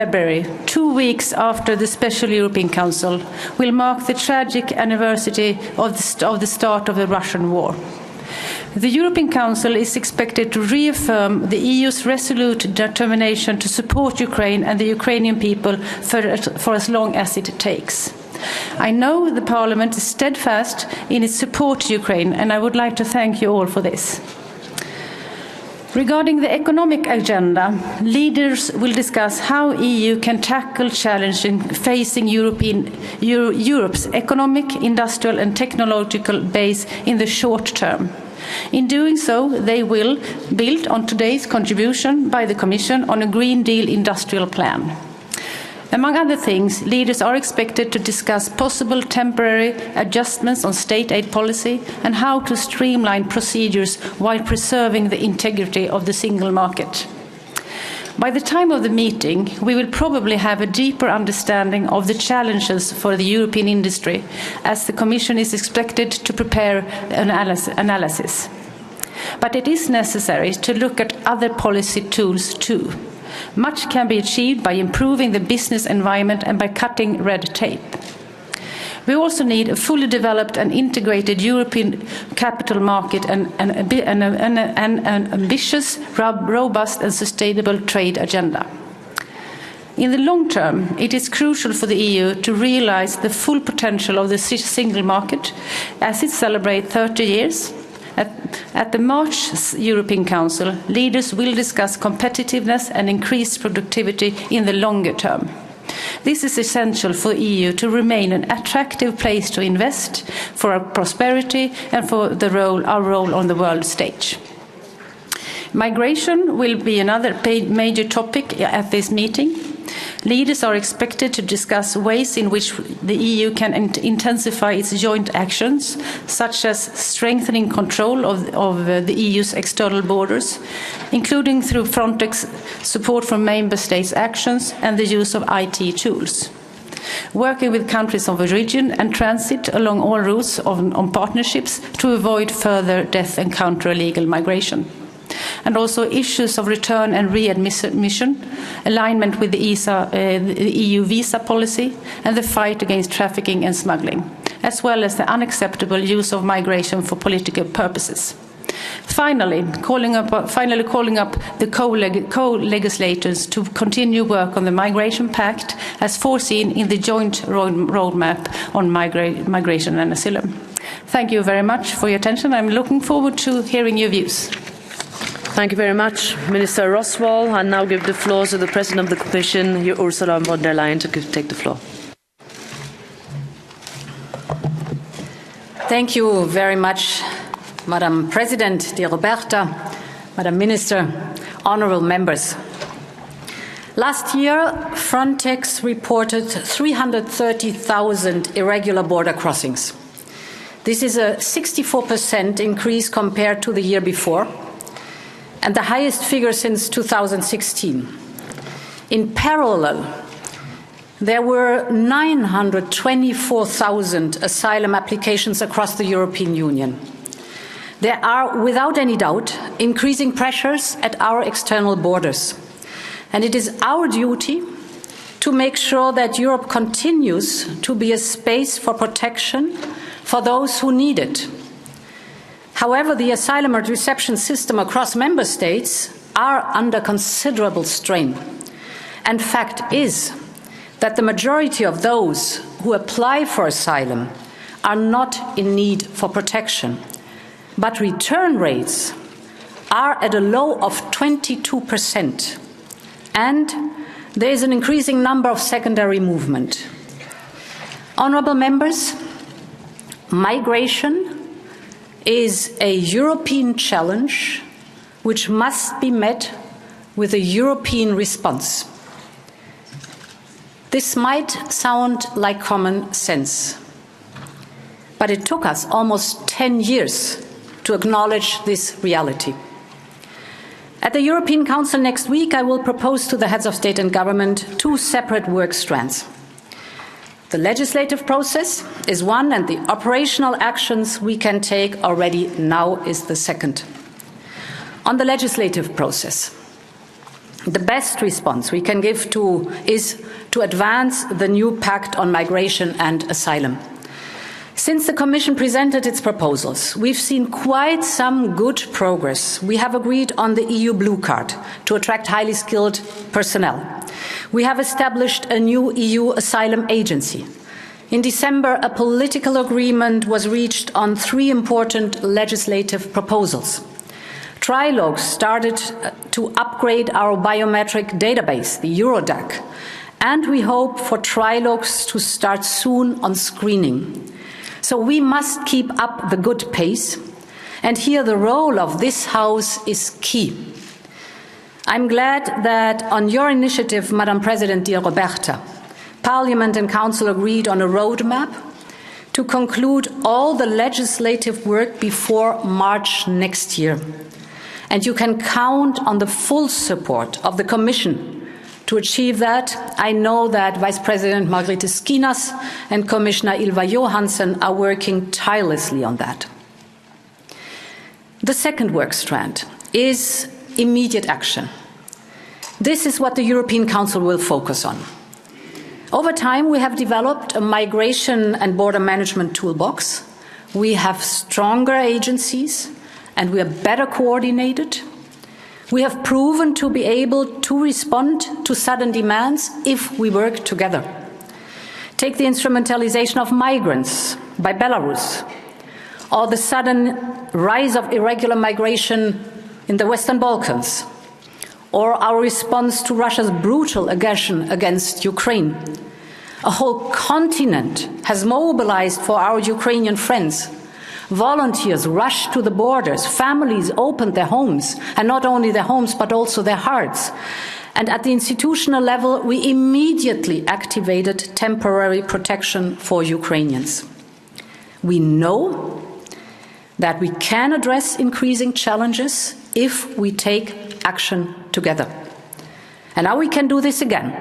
February, 2 weeks after the Special European Council, will mark the tragic anniversary of the start of the Russian war. The European Council is expected to reaffirm the EU's resolute determination to support Ukraine and the Ukrainian people for as long as it takes. I know the Parliament is steadfast in its support to Ukraine, and I would like to thank you all for this. Regarding the economic agenda, leaders will discuss how the EU can tackle challenges facing Europe's economic, industrial and technological base in the short term. In doing so, they will build on today's contribution by the Commission on a Green Deal industrial plan. Among other things, leaders are expected to discuss possible temporary adjustments on state aid policy and how to streamline procedures while preserving the integrity of the single market. By the time of the meeting, we will probably have a deeper understanding of the challenges for the European industry, as the Commission is expected to prepare an analysis. But it is necessary to look at other policy tools too. Much can be achieved by improving the business environment and by cutting red tape. We also need a fully developed and integrated European capital market and an ambitious, robust and sustainable trade agenda. In the long term, it is crucial for the EU to realise the full potential of the single market as it celebrates 30 years. At the March European Council, leaders will discuss competitiveness and increased productivity in the longer term. This is essential for the EU to remain an attractive place to invest, for our prosperity and for our role on the world stage. Migration will be another major topic at this meeting. Leaders are expected to discuss ways in which the EU can intensify its joint actions, such as strengthening control of the EU's external borders, including through Frontex support from member states' actions and the use of IT tools. Working with countries of origin and transit along all routes on partnerships to avoid further death and counter illegal migration. And also issues of return and readmission, alignment with the EU visa policy, and the fight against trafficking and smuggling, as well as the unacceptable use of migration for political purposes. Finally, calling up the co-legislators to continue work on the Migration Pact as foreseen in the joint roadmap on migration and asylum. Thank you very much for your attention. I'm looking forward to hearing your views. Thank you very much, Minister Roswell. I now give the floor to the President of the Commission, Ursula von der Leyen, to take the floor. Thank you very much, Madam President, dear Roberta, Madam Minister, honourable members. Last year, Frontex reported 330,000 irregular border crossings. This is a 64% increase compared to the year before, and the highest figure since 2016. In parallel, there were 924,000 asylum applications across the European Union. There are, without any doubt, increasing pressures at our external borders. And it is our duty to make sure that Europe continues to be a space for protection for those who need it. However, the asylum and reception system across member states are under considerable strain. And fact is that the majority of those who apply for asylum are not in need for protection. But return rates are at a low of 22%. And there is an increasing number of secondary movement. Honourable members, migration is a European challenge which must be met with a European response. This might sound like common sense, but it took us almost 10 years to acknowledge this reality. At the European Council next week, I will propose to the heads of state and government 2 separate work strands. The legislative process is one, and the operational actions we can take already now is the second. On the legislative process, The best response we can give is to advance the new pact on migration and asylum. Since the Commission presented its proposals, we've seen quite some good progress. We have agreed on the EU Blue Card to attract highly skilled personnel. We have established a new EU asylum agency. In December, a political agreement was reached on 3 important legislative proposals. Trilogues started to upgrade our biometric database, the Eurodac, and we hope for trilogues to start soon on screening. So we must keep up the good pace, and here the role of this House is key. I'm glad that on your initiative, Madam President, dear Roberta, Parliament and Council agreed on a roadmap to conclude all the legislative work before March next year. And you can count on the full support of the Commission to achieve that. I know that Vice President Margrethe Skinas and Commissioner Ylva Johansson are working tirelessly on that. The second work strand is immediate action. This is what the European Council will focus on. Over time, we have developed a migration and border management toolbox. We have stronger agencies, and we are better coordinated. We have proven to be able to respond to sudden demands if we work together. Take the instrumentalization of migrants by Belarus, or the sudden rise of irregular migration in the Western Balkans, or our response to Russia's brutal aggression against Ukraine. A whole continent has mobilized for our Ukrainian friends. Volunteers rushed to the borders, families opened their homes, and not only their homes, but also their hearts. And at the institutional level, we immediately activated temporary protection for Ukrainians. We know that we can address increasing challenges if we take action together. And now we can do this again.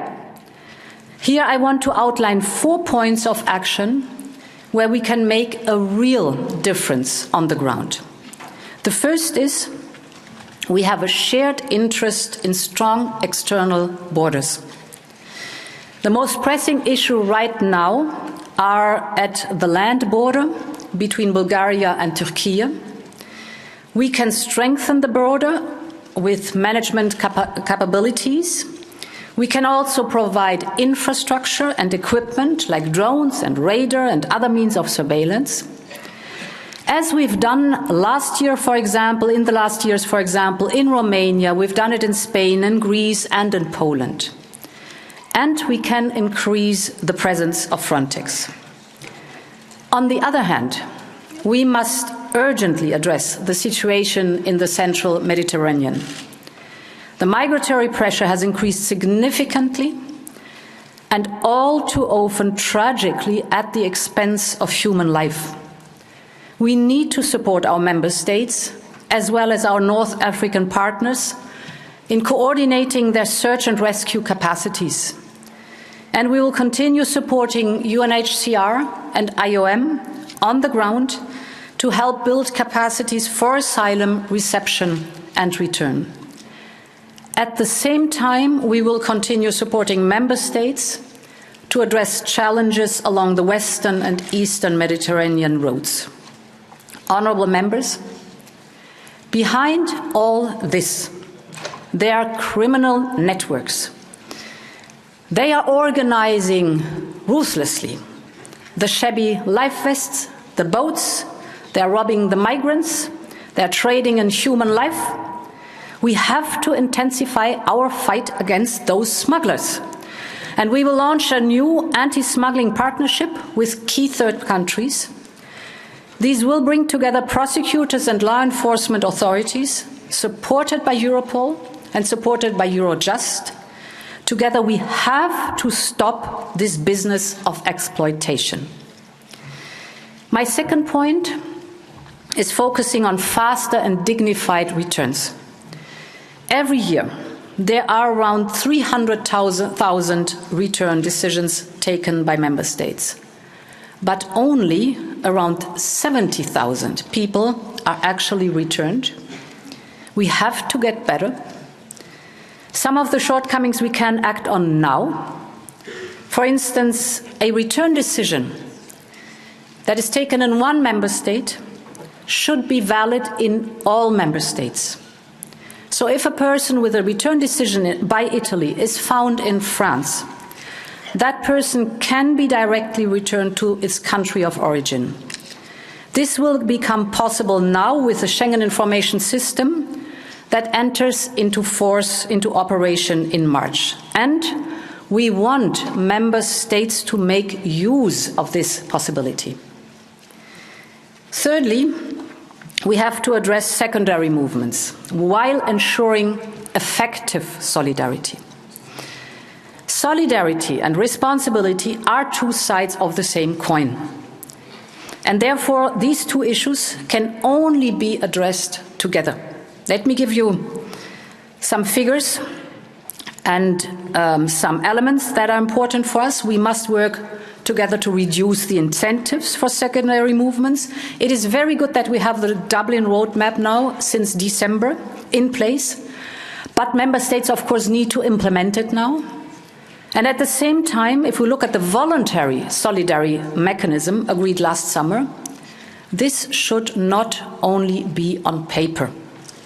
Here I want to outline 4 points of action where we can make a real difference on the ground. The first is we have a shared interest in strong external borders. The most pressing issue right now are at the land border between Bulgaria and Turkey. We can strengthen the border with management capabilities. We can also provide infrastructure and equipment like drones and radar and other means of surveillance. As we've done last year, for example, in the last years, for example, in Romania, we've done it in Spain, in Greece, and in Poland. And we can increase the presence of Frontex. On the other hand, we must urgently address the situation in the central Mediterranean. The migratory pressure has increased significantly and all too often tragically at the expense of human life. We need to support our member states as well as our North African partners in coordinating their search and rescue capacities. And we will continue supporting UNHCR and IOM on the ground to help build capacities for asylum, reception and return. At the same time, we will continue supporting member states to address challenges along the western and eastern Mediterranean routes. Honourable members, behind all this, there are criminal networks. They are organising ruthlessly the shabby life vests, the boats, they are robbing the migrants, they are trading in human life. We have to intensify our fight against those smugglers. And we will launch a new anti-smuggling partnership with key third countries. These will bring together prosecutors and law enforcement authorities, supported by Europol and supported by Eurojust. Together we have to stop this business of exploitation. My second point is focusing on faster and dignified returns. Every year, there are around 300,000 return decisions taken by member states, but only around 70,000 people are actually returned. We have to get better. Some of the shortcomings we can act on now. For instance, a return decision that is taken in one member state should be valid in all member states. So if a person with a return decision by Italy is found in France, that person can be directly returned to its country of origin. This will become possible now with the Schengen Information System that enters into force, into operation in March. And we want member states to make use of this possibility. Thirdly, we have to address secondary movements while ensuring effective solidarity. Solidarity and responsibility are two sides of the same coin. And therefore, these two issues can only be addressed together. Let me give you some figures and some elements that are important for us. We must work together to reduce the incentives for secondary movements. It is very good that we have the Dublin roadmap now since December in place, but member states, of course, need to implement it now. And at the same time, if we look at the voluntary solidarity mechanism agreed last summer, this should not only be on paper.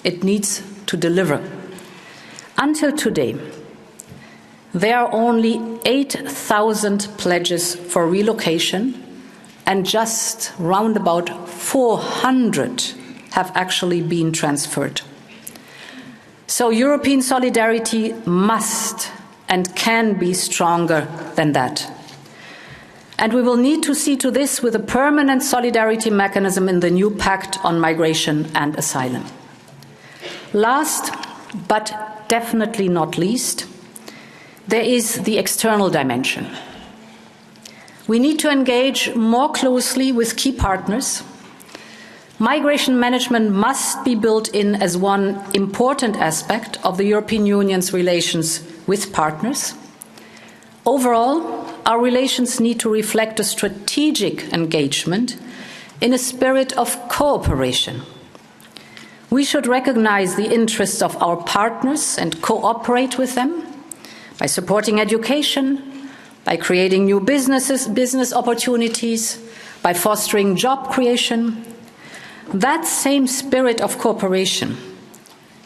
It needs to deliver. Until today, there are only 8,000 pledges for relocation, and just round about 400 have actually been transferred. So European solidarity must and can be stronger than that. And we will need to see to this with a permanent solidarity mechanism in the new Pact on Migration and Asylum. Last, but definitely not least, there is the external dimension. We need to engage more closely with key partners. Migration management must be built in as one important aspect of the European Union's relations with partners. Overall, our relations need to reflect a strategic engagement in a spirit of cooperation. We should recognize the interests of our partners and cooperate with them by supporting education, by creating new business opportunities, by fostering job creation. That same spirit of cooperation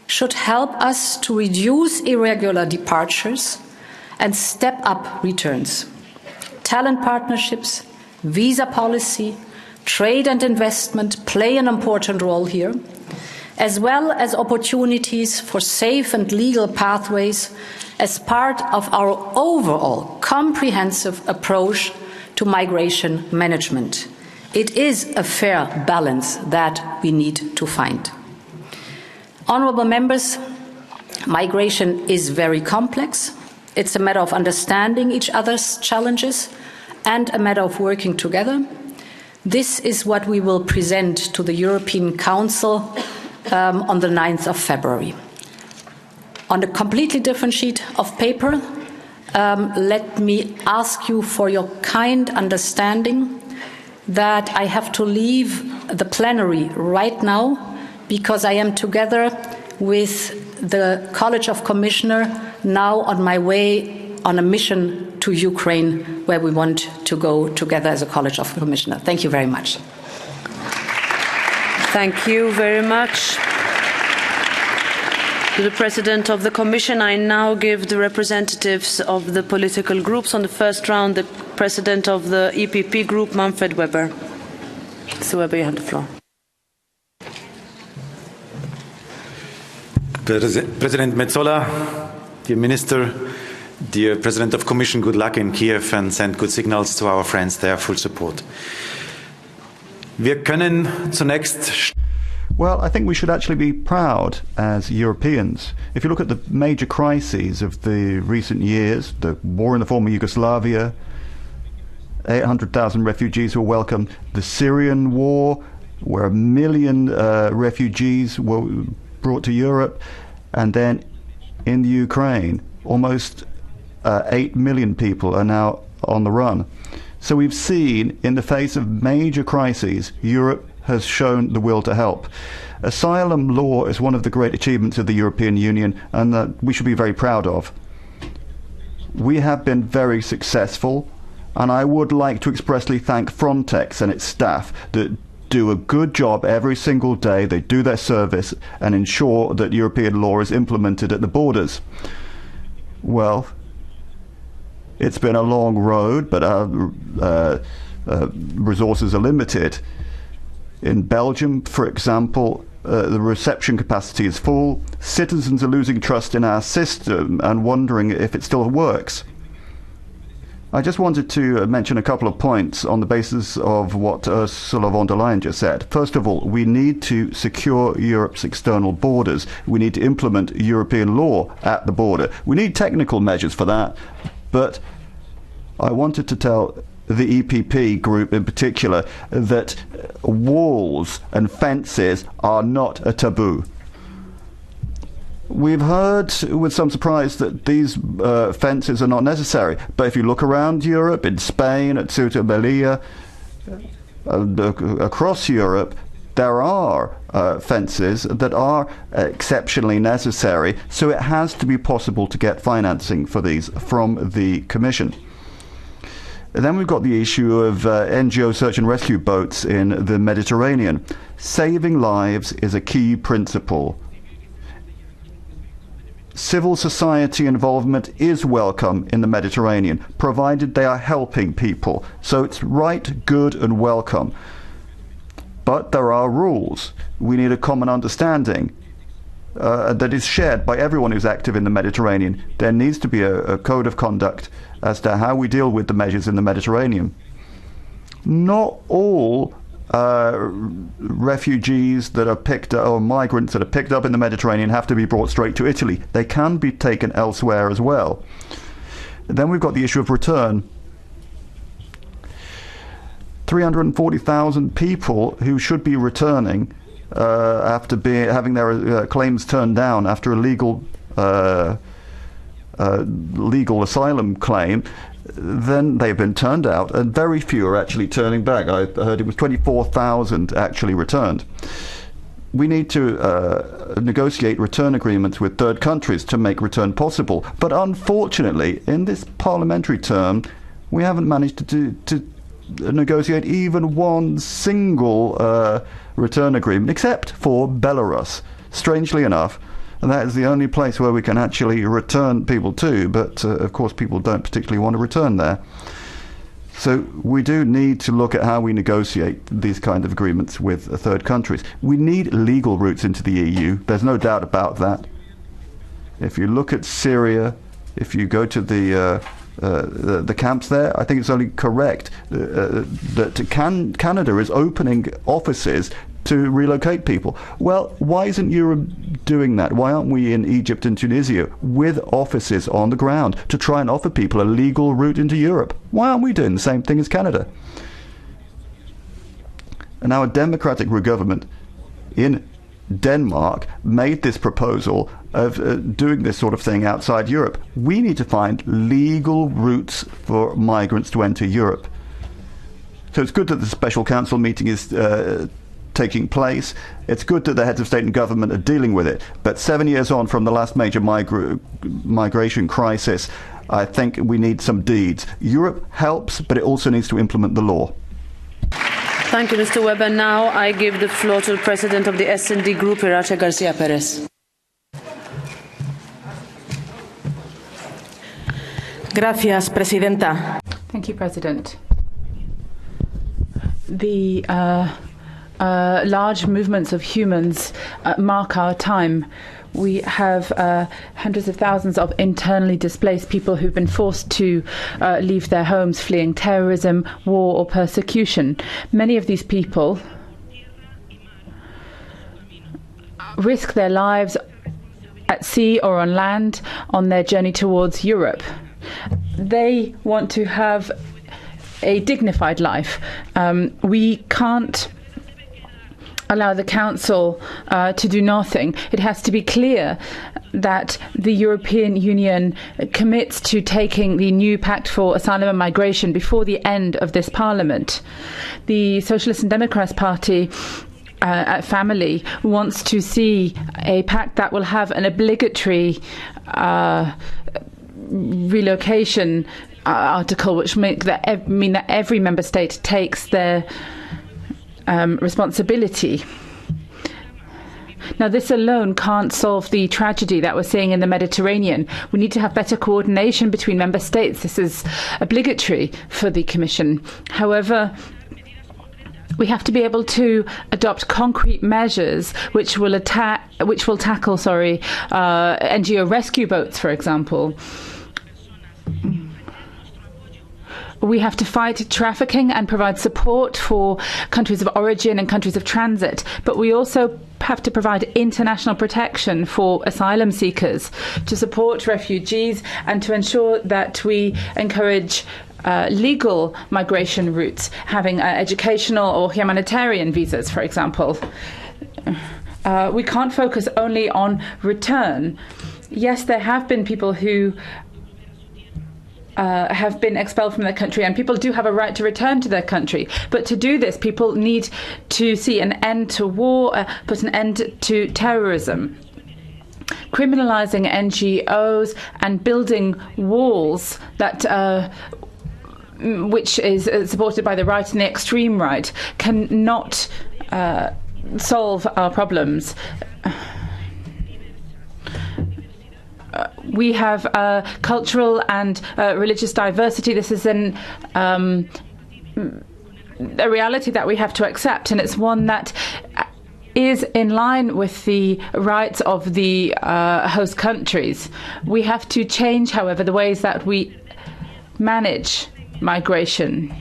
should help us to reduce irregular departures and step up returns. Talent partnerships, visa policy, trade and investment play an important role here, as well as opportunities for safe and legal pathways as part of our overall comprehensive approach to migration management. It is a fair balance that we need to find. Honourable members, migration is very complex. It's a matter of understanding each other's challenges and a matter of working together. This is what we will present to the European Council on the 9th of February. On a completely different sheet of paper, let me ask you for your kind understanding that I have to leave the plenary right now because I am together with the College of Commissioners now on my way on a mission to Ukraine where we want to go together as a College of Commissioners. Thank you very much. Thank you very much. To the President of the Commission, I now give the representatives of the political groups. On the first round, the President of the EPP Group, Manfred Weber. Mr. Weber, you have the floor. President Metsola, dear Minister, dear President of Commission, good luck in Kiev and send good signals to our friends there, full support. Wir können zunächst. Well, I think we should actually be proud as Europeans. If you look at the major crises of the recent years, the war in the former Yugoslavia, 800,000 refugees were welcomed, the Syrian war, where 1 million refugees were brought to Europe, and then in the Ukraine, almost 8 million people are now on the run. So we've seen, in the face of major crises, Europe has shown the will to help. Asylum law is one of the great achievements of the European Union, and that we should be very proud of. We have been very successful, and I would like to expressly thank Frontex and its staff that do a good job every single day. They do their service and ensure that European law is implemented at the borders. Well, it's been a long road, but our resources are limited. In Belgium, for example, the reception capacity is full. Citizens are losing trust in our system and wondering if it still works. I just wanted to mention a couple of points on the basis of what Ursula von der Leyen just said. First of all, we need to secure Europe's external borders. We need to implement European law at the border. We need technical measures for that, but I wanted to tell the EPP group in particular that walls and fences are not a taboo. We've heard with some surprise that these fences are not necessary, but if you look around Europe, in Spain, at Ceuta and Melilla, across Europe, there are fences that are exceptionally necessary, so it has to be possible to get financing for these from the Commission. And then we've got the issue of NGO search and rescue boats in the Mediterranean. Saving lives is a key principle. Civil society involvement is welcome in the Mediterranean, provided they are helping people. So it's right, good and welcome. But there are rules. We need a common understanding that is shared by everyone who's active in the Mediterranean. There needs to be a code of conduct as to how we deal with the measures in the Mediterranean. Not all refugees that are picked up, or migrants that are picked up in the Mediterranean, have to be brought straight to Italy. They can be taken elsewhere as well. Then we've got the issue of return. 340,000 people who should be returning after having their claims turned down after a legal asylum claim. Then they've been turned out, and very few are actually turning back. I heard it was 24,000 actually returned. We need to negotiate return agreements with third countries to make return possible. But unfortunately, in this parliamentary term, we haven't managed to negotiate even one single return agreement, except for Belarus, strangely enough. And that is the only place where we can actually return people to, but of course people don't particularly want to return there. So we do need to look at how we negotiate these kind of agreements with third countries. We need legal routes into the EU, there's no doubt about that. If you look at Syria, if you go to the camps there, I think it's only correct that Canada is opening offices to relocate people. Well, why isn't Europe doing that? Why aren't we in Egypt and Tunisia with offices on the ground to try and offer people a legal route into Europe? Why aren't we doing the same thing as Canada? And now a democratic government in Denmark made this proposal of doing this sort of thing outside Europe. We need to find legal routes for migrants to enter Europe. So it's good that the special council meeting is taking place. It's good that the heads of state and government are dealing with it. But 7 years on from the last major migration crisis, I think we need some deeds. Europe helps, but it also needs to implement the law. Thank you, Mr. Weber. Now I give the floor to the President of the S&D Group, Irache Garcia Perez. Gracias, Presidenta. Thank you, President. The large movements of humans mark our time. We have hundreds of thousands of internally displaced people who've been forced to leave their homes, fleeing terrorism, war or persecution. Many of these people risk their lives at sea or on land on their journey towards Europe. They want to have a dignified life. We can't allow the Council to do nothing. It has to be clear that the European Union commits to taking the new Pact for Asylum and Migration before the end of this Parliament. The Socialist and Democrats Party family wants to see a pact that will have an obligatory relocation article, which mean that every member state takes their responsibility. Now, this alone can't solve the tragedy that we're seeing in the Mediterranean. We need to have better coordination between member states. This is obligatory for the Commission. However, we have to be able to adopt concrete measures which will tackle NGO rescue boats, for example. We have to fight trafficking and provide support for countries of origin and countries of transit, but we also have to provide international protection for asylum seekers, to support refugees and to ensure that we encourage legal migration routes, having educational or humanitarian visas, for example. We can't focus only on return. Yes, there have been people who have been expelled from their country, and people do have a right to return to their country. But to do this, people need to see an end to war, put an end to terrorism. Criminalising NGOs and building walls that which is supported by the right and the extreme right cannot solve our problems. We have cultural and religious diversity. This is a reality that we have to accept, and it's one that is in line with the rights of the host countries. We have to change, however, the ways that we manage migration.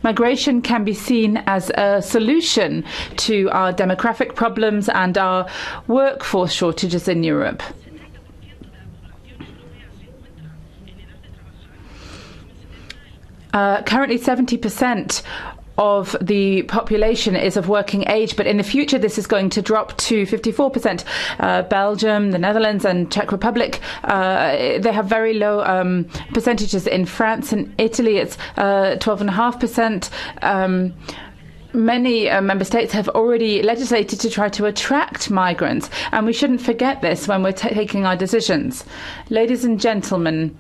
Migration can be seen as a solution to our demographic problems and our workforce shortages in Europe. Currently, 70% of the population is of working age, but in the future this is going to drop to 54%. Belgium, the Netherlands and Czech Republic, they have very low percentages. In France and Italy it's 12.5%. Many member states have already legislated to try to attract migrants, and we shouldn't forget this when we're taking our decisions. Ladies and gentlemen,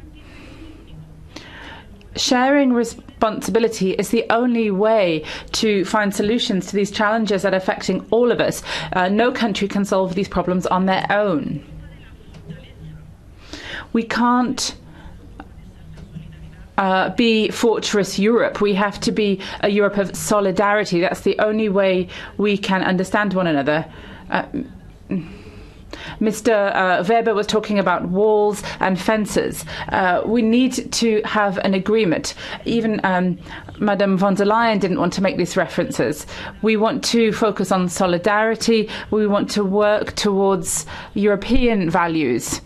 sharing responsibility is the only way to find solutions to these challenges that are affecting all of us. No country can solve these problems on their own. We can't be Fortress Europe. We have to be a Europe of solidarity. That's the only way we can understand one another. Mr. Weber was talking about walls and fences. We need to have an agreement. Even Madame von der Leyen didn't want to make these references. We want to focus on solidarity. We want to work towards European values.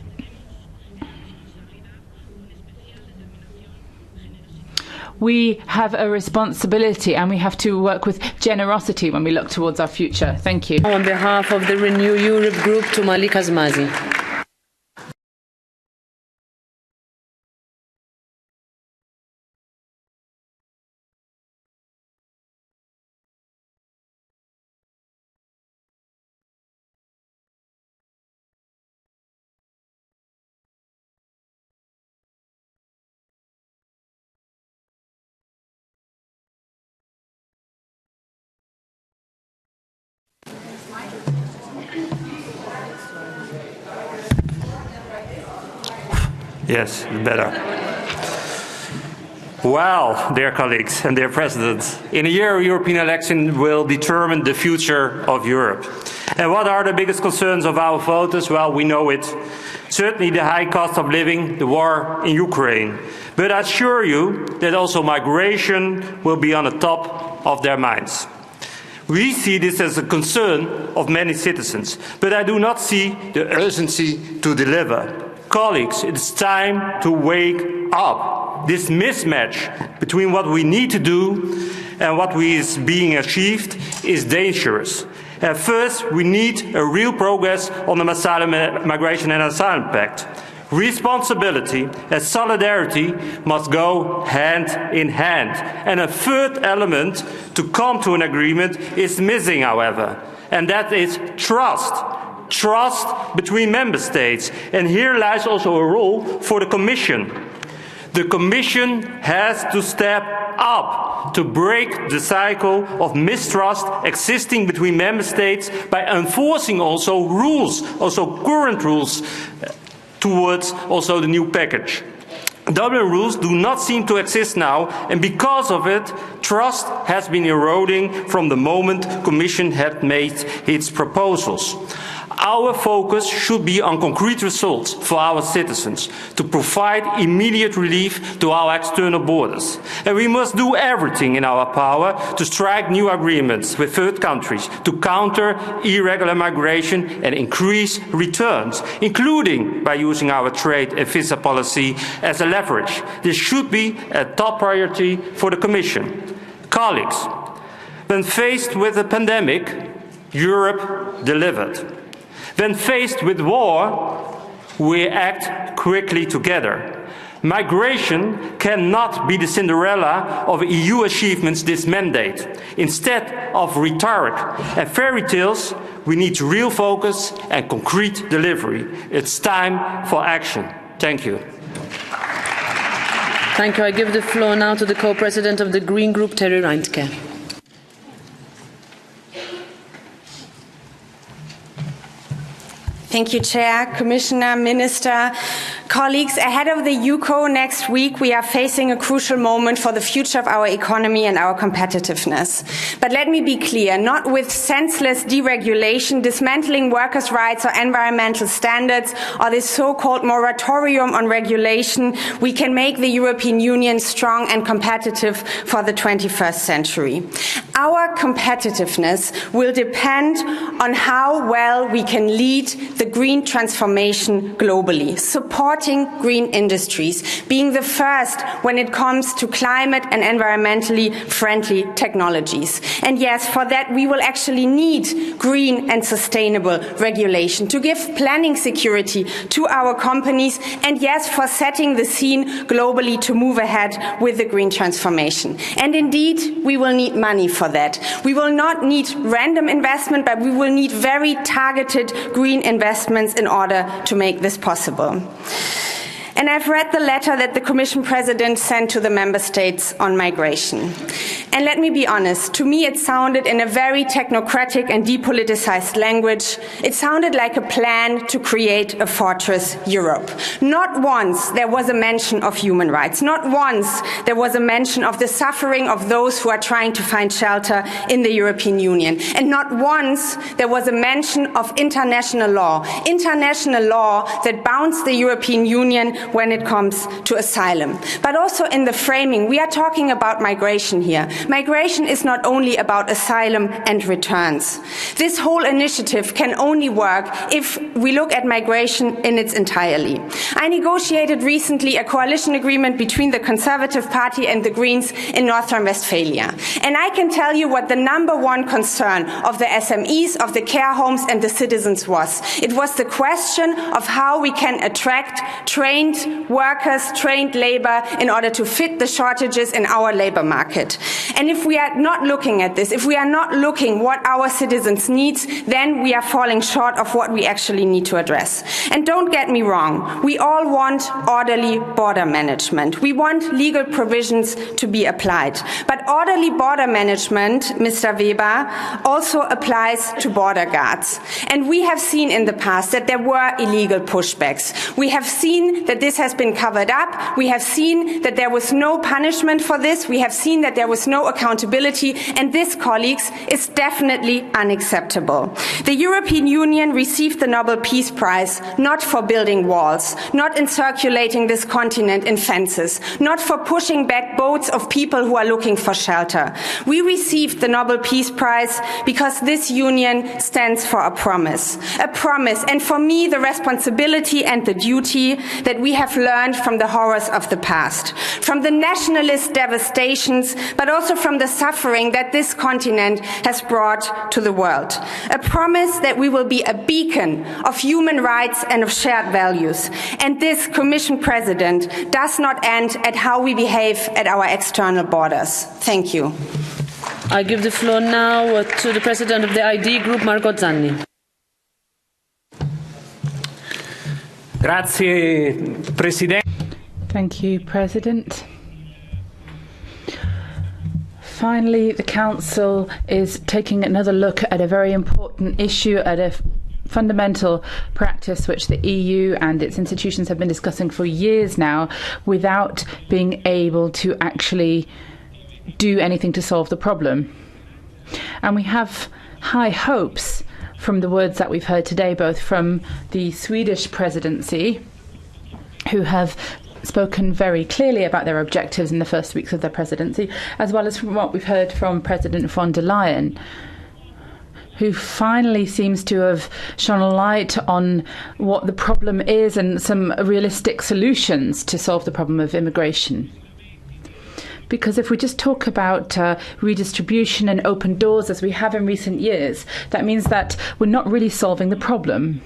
We have a responsibility, and we have to work with generosity when we look towards our future. Thank you. On behalf of the Renew Europe group, to Malik Azmazi. Yes, better. Well, dear colleagues and dear presidents, in a year, European election will determine the future of Europe. And what are the biggest concerns of our voters? Well, we know it. Certainly the high cost of living, the war in Ukraine. But I assure you that also migration will be on the top of their minds. We see this as a concern of many citizens, but I do not see the urgency to deliver. Colleagues, it's time to wake up. This mismatch between what we need to do and what is being achieved is dangerous. First, we need a real progress on the Asylum, Migration and Asylum Pact. Responsibility and solidarity must go hand in hand. And a third element to come to an agreement is missing, however, and that is trust. Trust between member states. And here lies also a role for the Commission. The Commission has to step up to break the cycle of mistrust existing between member states by enforcing also rules, also current rules, towards also the new package. Dublin rules do not seem to exist now, and because of it, trust has been eroding from the moment the Commission had made its proposals. Our focus should be on concrete results for our citizens, to provide immediate relief to our external borders. And we must do everything in our power to strike new agreements with third countries, to counter irregular migration and increase returns, including by using our trade and visa policy as a leverage. This should be a top priority for the Commission. Colleagues, when faced with a pandemic, Europe delivered. When faced with war, we act quickly together. Migration cannot be the Cinderella of EU achievements this mandate. Instead of rhetoric and fairy tales, we need real focus and concrete delivery. It's time for action. Thank you. Thank you. I give the floor now to the co-president of the Green Group, Terry Reintke. Thank you, Chair, Commissioner, Minister. Colleagues, ahead of the UCO next week, we are facing a crucial moment for the future of our economy and our competitiveness. But let me be clear, not with senseless deregulation, dismantling workers' rights or environmental standards, or this so-called moratorium on regulation, we can make the European Union strong and competitive for the 21st century. Our competitiveness will depend on how well we can lead the green transformation globally, supporting green industries, being the first when it comes to climate and environmentally friendly technologies. And yes, for that we will actually need green and sustainable regulation to give planning security to our companies, and yes, for setting the scene globally to move ahead with the green transformation. And indeed, we will need money for that. We will not need random investment, but we will need very targeted green investments in order to make this possible. And I've read the letter that the Commission President sent to the Member States on migration. And let me be honest, to me it sounded in a very technocratic and depoliticized language. It sounded like a plan to create a fortress Europe. Not once there was a mention of human rights. Not once there was a mention of the suffering of those who are trying to find shelter in the European Union. And not once there was a mention of international law that bounds the European Union when it comes to asylum. But also in the framing, we are talking about migration here. Migration is not only about asylum and returns. This whole initiative can only work if we look at migration in its entirety. I negotiated recently a coalition agreement between the Conservative Party and the Greens in North Rhine-Westphalia. And I can tell you what the number one concern of the SMEs, of the care homes and the citizens was. It was the question of how we can attract trained workers, trained labor in order to fit the shortages in our labor market. And if we are not looking at this, if we are not looking what our citizens need, then we are falling short of what we actually need to address. And don't get me wrong, we all want orderly border management. We want legal provisions to be applied. But orderly border management, Mr. Weber, also applies to border guards. And we have seen in the past that there were illegal pushbacks. We have seen that this has been covered up. We have seen that there was no punishment for this. We have seen that there was no accountability. And this, colleagues, is definitely unacceptable. The European Union received the Nobel Peace Prize not for building walls, not in circulating this continent in fences, not for pushing back boats of people who are looking for shelter. We received the Nobel Peace Prize because this union stands for a promise. And for me, the responsibility and the duty that we we have learned from the horrors of the past, from the nationalist devastations, but also from the suffering that this continent has brought to the world. A promise that we will be a beacon of human rights and of shared values. And this Commission President does not end at how we behave at our external borders. Thank you. I give the floor now to the President of the ID Group, Marco Zanni. Grazie, Presidente. Thank you, President. Finally, the Council is taking another look at a very important issue, at a fundamental practice which the EU and its institutions have been discussing for years now without being able to actually do anything to solve the problem. And we have high hopes from the words that we've heard today, both from the Swedish presidency, who have spoken very clearly about their objectives in the first weeks of their presidency, as well as from what we've heard from President von der Leyen, who finally seems to have shone a light on what the problem is and some realistic solutions to solve the problem of immigration. Because if we just talk about redistribution and open doors as we have in recent years, that means that we're not really solving the problem.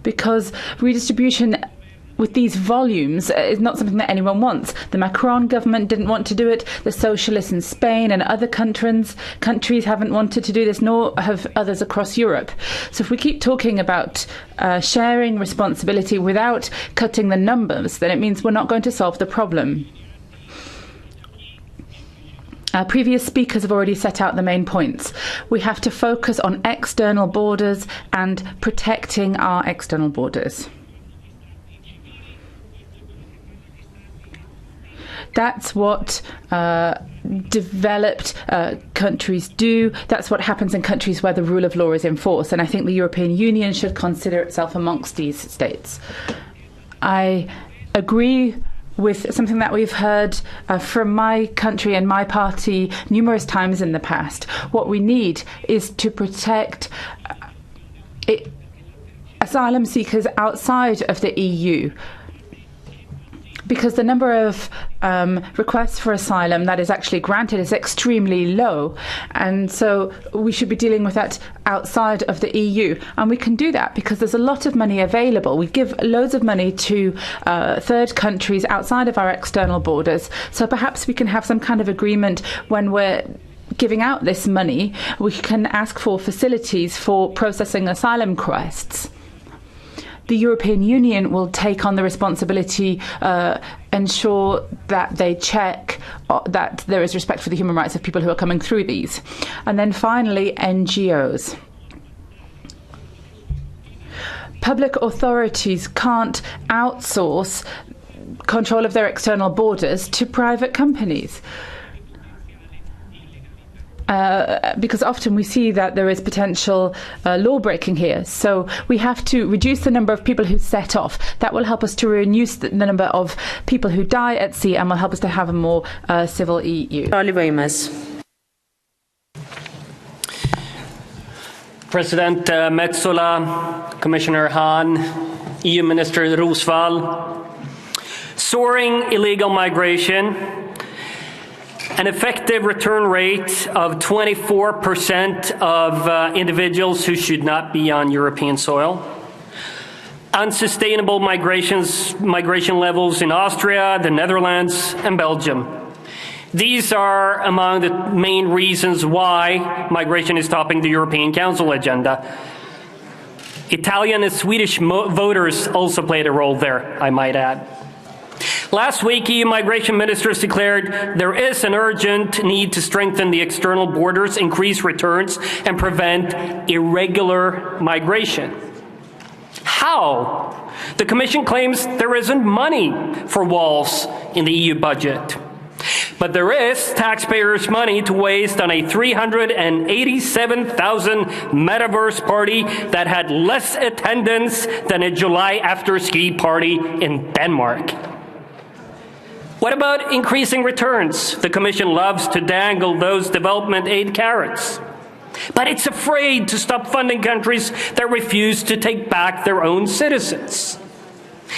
Because redistribution with these volumes is not something that anyone wants. The Macron government didn't want to do it. The socialists in Spain and other countries haven't wanted to do this, nor have others across Europe. So if we keep talking about sharing responsibility without cutting the numbers, then it means we're not going to solve the problem. Previous speakers have already set out the main points. We have to focus on external borders and protecting our external borders. That's what developed countries do. That's what happens in countries where the rule of law is enforced. And I think the European Union should consider itself amongst these states. I agree with something that we've heard from my country and my party numerous times in the past. What we need is to protect asylum seekers outside of the EU, because the number of requests for asylum that is actually granted is extremely low. And so we should be dealing with that outside of the EU. And we can do that because there's a lot of money available. We give loads of money to third countries outside of our external borders. So perhaps we can have some kind of agreement when we're giving out this money. We can ask for facilities for processing asylum requests. The European Union will take on the responsibility, ensure that they check that there is respect for the human rights of people who are coming through these. And then finally, NGOs. Public authorities can't outsource control of their external borders to private companies. Because often we see that there is potential law breaking here. So we have to reduce the number of people who set off. That will help us to reduce the number of people who die at sea and will help us to have a more civil EU. President Metsola, Commissioner Hahn, EU Minister Rosvall, soaring illegal migration, an effective return rate of 24% of individuals who should not be on European soil, unsustainable migration levels in Austria, the Netherlands, and Belgium. These are among the main reasons why migration is topping the European Council agenda. Italian and Swedish voters also played a role there, I might add. Last week, EU migration ministers declared there is an urgent need to strengthen the external borders, increase returns, and prevent irregular migration. How? The Commission claims there isn't money for walls in the EU budget. But there is taxpayers' money to waste on a 387,000 metaverse party that had less attendance than a July after-ski party in Denmark. What about increasing returns? The Commission loves to dangle those development aid carrots. But it's afraid to stop funding countries that refuse to take back their own citizens.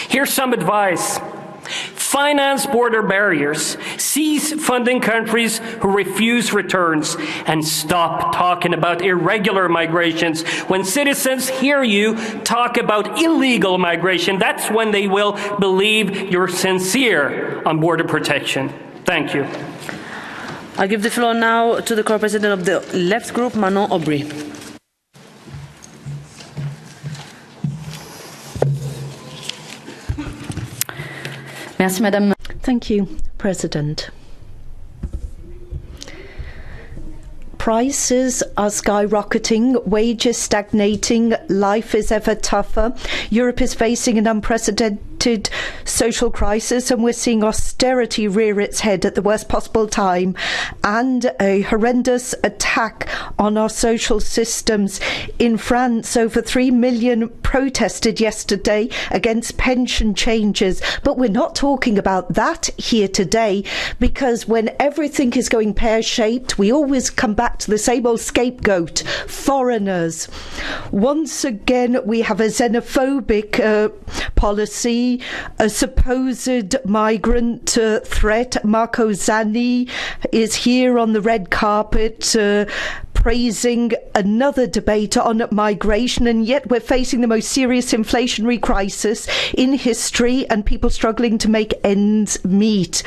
Here's some advice. Finance border barriers, cease funding countries who refuse returns, and stop talking about irregular migrations. When citizens hear you talk about illegal migration, that's when they will believe you're sincere on border protection. Thank you. I give the floor now to the co-president of the Left Group, Manon Aubry. Merci, Madame. Thank you, President. Prices are skyrocketing, wages stagnating, life is ever tougher. Europe is facing an unprecedented social crisis, and we're seeing austerity rear its head at the worst possible time, and a horrendous attack on our social systems. In France, over 3 million protested yesterday against pension changes. But we're not talking about that here today, because when everything is going pear-shaped, we always come back to the same old scapegoat: foreigners. Once again, we have a xenophobic policy, a supposed migrant threat. Marco Zanni is here on the red carpet praising another debate on migration, and yet we're facing the most serious inflationary crisis in history and people struggling to make ends meet.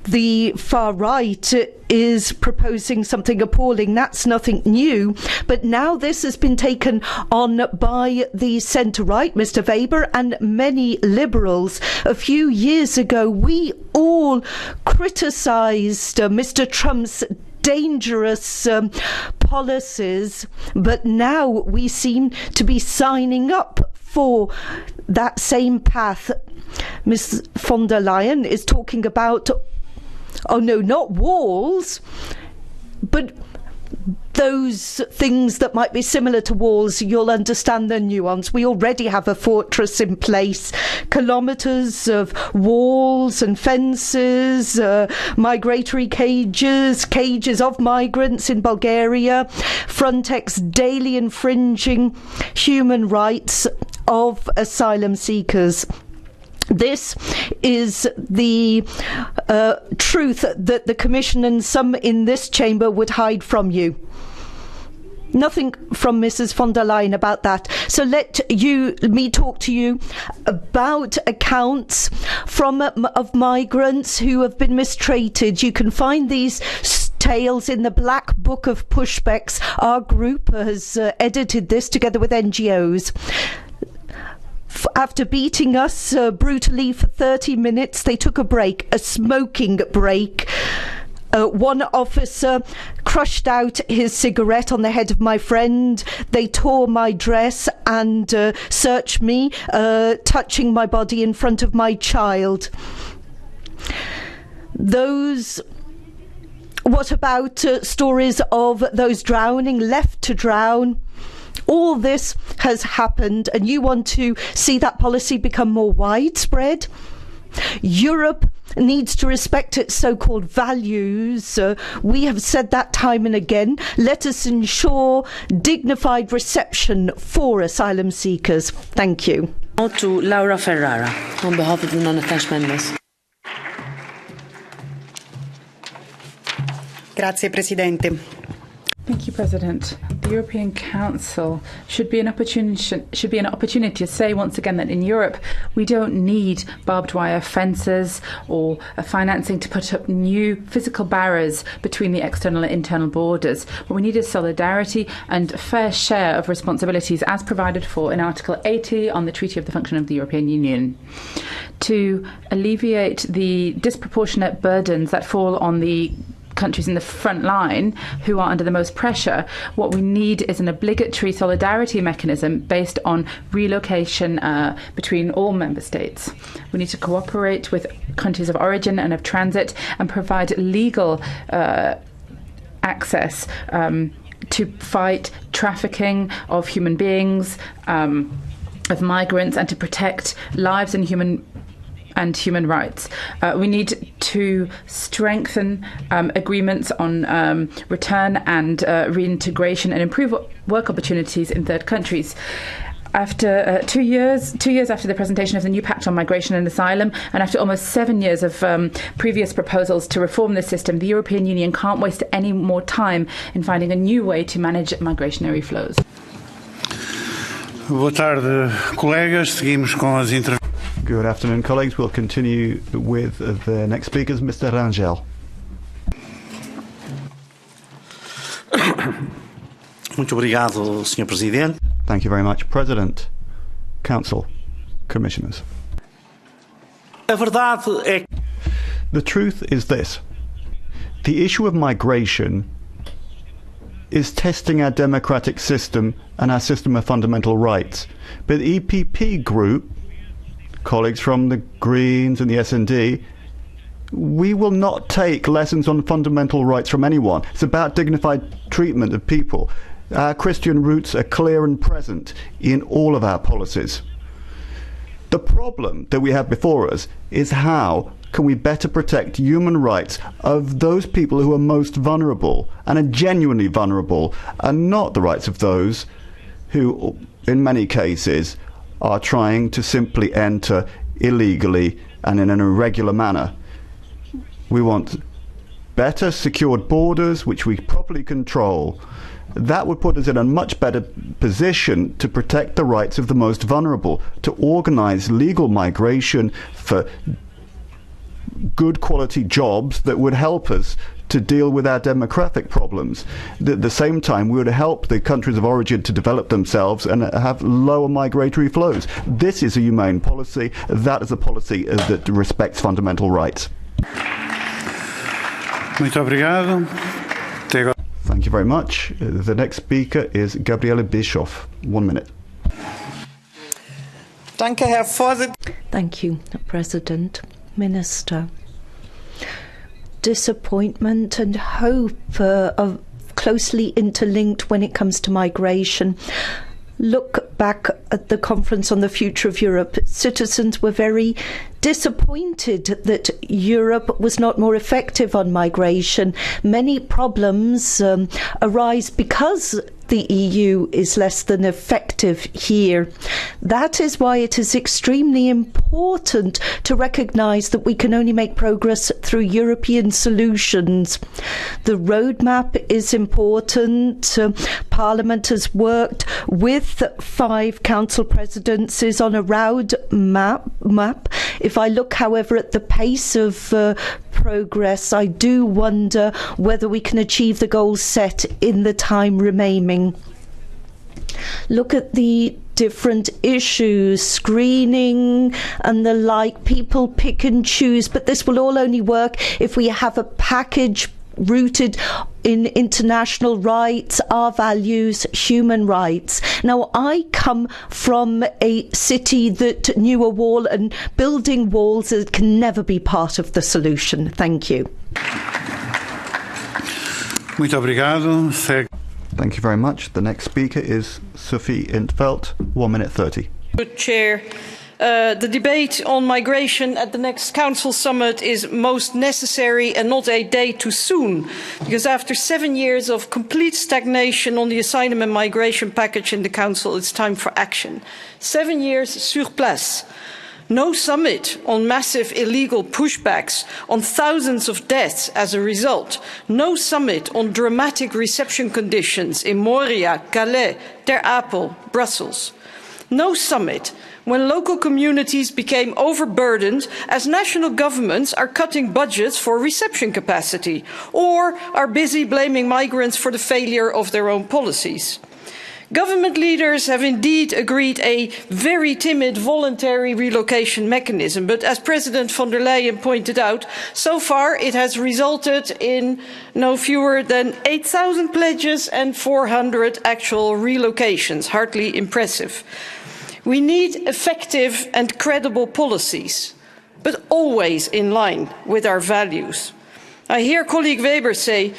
The far right is proposing something appalling. That's nothing new, but now this has been taken on by the centre-right, Mr. Weber, and many liberals. A few years ago, we all criticised Mr. Trump's dangerous policies, but now we seem to be signing up for that same path. Ms. von der Leyen is talking about, oh no, not walls, but those things that might be similar to walls. You'll understand the nuance. We already have a fortress in place, kilometres of walls and fences, migratory cages of migrants in Bulgaria, Frontex daily infringing human rights of asylum seekers. This is the truth that the Commission and some in this chamber would hide from you. Nothing from Mrs. von der Leyen about that. So let me talk to you about accounts of migrants who have been mistreated. You can find these tales in the Black Book of Pushbacks. Our group has edited this together with NGOs. After beating us brutally for 30 minutes, they took a break, a smoking break. One officer crushed out his cigarette on the head of my friend. They tore my dress and searched me, touching my body in front of my child. What about stories of those drowning, left to drown? All this has happened, and you want to see that policy become more widespread? Europe needs to respect its so-called values. We have said that time and again. Let us ensure dignified reception for asylum seekers. Thank you. Now to Laura Ferrara on behalf of the non-attached members. Grazie, Presidente. Thank you, President. The European Council should be an opportunity to say once again that in Europe we don't need barbed wire fences or financing to put up new physical barriers between the external and internal borders. What we need is solidarity and a fair share of responsibilities as provided for in Article 80 on the Treaty of the Function of the European Union. To alleviate the disproportionate burdens that fall on the countries in the front line who are under the most pressure, what we need is an obligatory solidarity mechanism based on relocation between all member states. We need to cooperate with countries of origin and of transit and provide legal access to fight trafficking of human beings, of migrants, and to protect lives and human rights. We need to strengthen agreements on return and reintegration and improve work opportunities in third countries. After 2 years after the presentation of the new Pact on Migration and Asylum, and after almost 7 years of previous proposals to reform the system, the European Union can't waste any more time in finding a new way to manage migrationary flows. Boa tarde, colegas. Seguimos com as intervenções. Good afternoon, colleagues. We'll continue with the next speakers, Mr. Rangel. Muito obrigado, Sr. Presidente. Thank you very much, President, Council, Commissioners. A verdade é... The truth is this. The issue of migration is testing our democratic system and our system of fundamental rights. But the EPP group, colleagues from the Greens and the S&D, we will not take lessons on fundamental rights from anyone. It's about dignified treatment of people. Our Christian roots are clear and present in all of our policies. The problem that we have before us is how can we better protect human rights of those people who are most vulnerable and are genuinely vulnerable, and not the rights of those who, in many cases, are trying to simply enter illegally and in an irregular manner. We want better secured borders which we properly control. That would put us in a much better position to protect the rights of the most vulnerable, to organise legal migration for good quality jobs that would help us to deal with our demographic problems. At the same time, we would help the countries of origin to develop themselves and have lower migratory flows. This is a humane policy. That is a policy that respects fundamental rights. Muito obrigado. Thank you very much. The next speaker is Gabriele Bischoff. 1 minute. Thank you, President, Minister. Disappointment and hope are closely interlinked when it comes to migration. Look back at the conference on the future of Europe. Citizens were very disappointed that Europe was not more effective on migration. Many problems arise because the EU is less than effective here. That is why it is extremely important to recognise that we can only make progress through European solutions. The roadmap is important. Parliament has worked with 5 council presidencies on a roadmap. If I look, however, at the pace of progress, I do wonder whether we can achieve the goals set in the time remaining. Look at the different issues, screening and the like. People pick and choose, but this will all only work if we have a package rooted in international rights, our values, human rights. Now, I come from a city that knew a wall, and building walls can never be part of the solution. Thank you. Muito obrigado. Thank you very much. The next speaker is Sophie Intveld, 1 minute 30. Good Chair. The debate on migration at the next Council summit is most necessary and not a day too soon, because after 7 years of complete stagnation on the Asylum and Migration Package in the Council, it's time for action. 7 years sur place. No summit on massive illegal pushbacks, on thousands of deaths as a result. No summit on dramatic reception conditions in Moria, Calais, Ter Apel, Brussels. No summit when local communities became overburdened as national governments are cutting budgets for reception capacity or are busy blaming migrants for the failure of their own policies. Government leaders have indeed agreed a very timid voluntary relocation mechanism, but as President von der Leyen pointed out, so far it has resulted in no fewer than 8,000 pledges and 400 actual relocations. Hardly impressive. We need effective and credible policies, but always in line with our values. I hear colleague Weber say,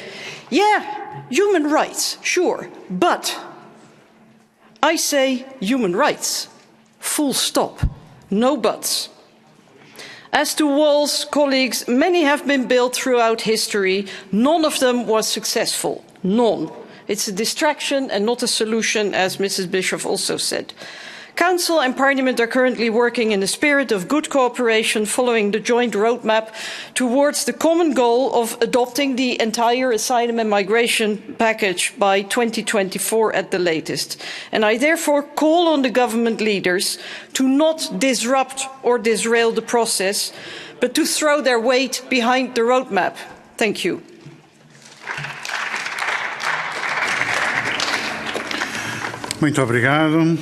yeah, human rights, sure, but I say human rights, full stop, no buts. As to walls, colleagues, many have been built throughout history. None of them was successful, none. It's a distraction and not a solution, as Mrs. Bischoff also said. Council and Parliament are currently working in a spirit of good cooperation following the joint roadmap towards the common goal of adopting the entire asylum and migration package by 2024 at the latest. And I therefore call on the government leaders to not disrupt or disrail the process, but to throw their weight behind the roadmap. Thank you. Muito obrigado.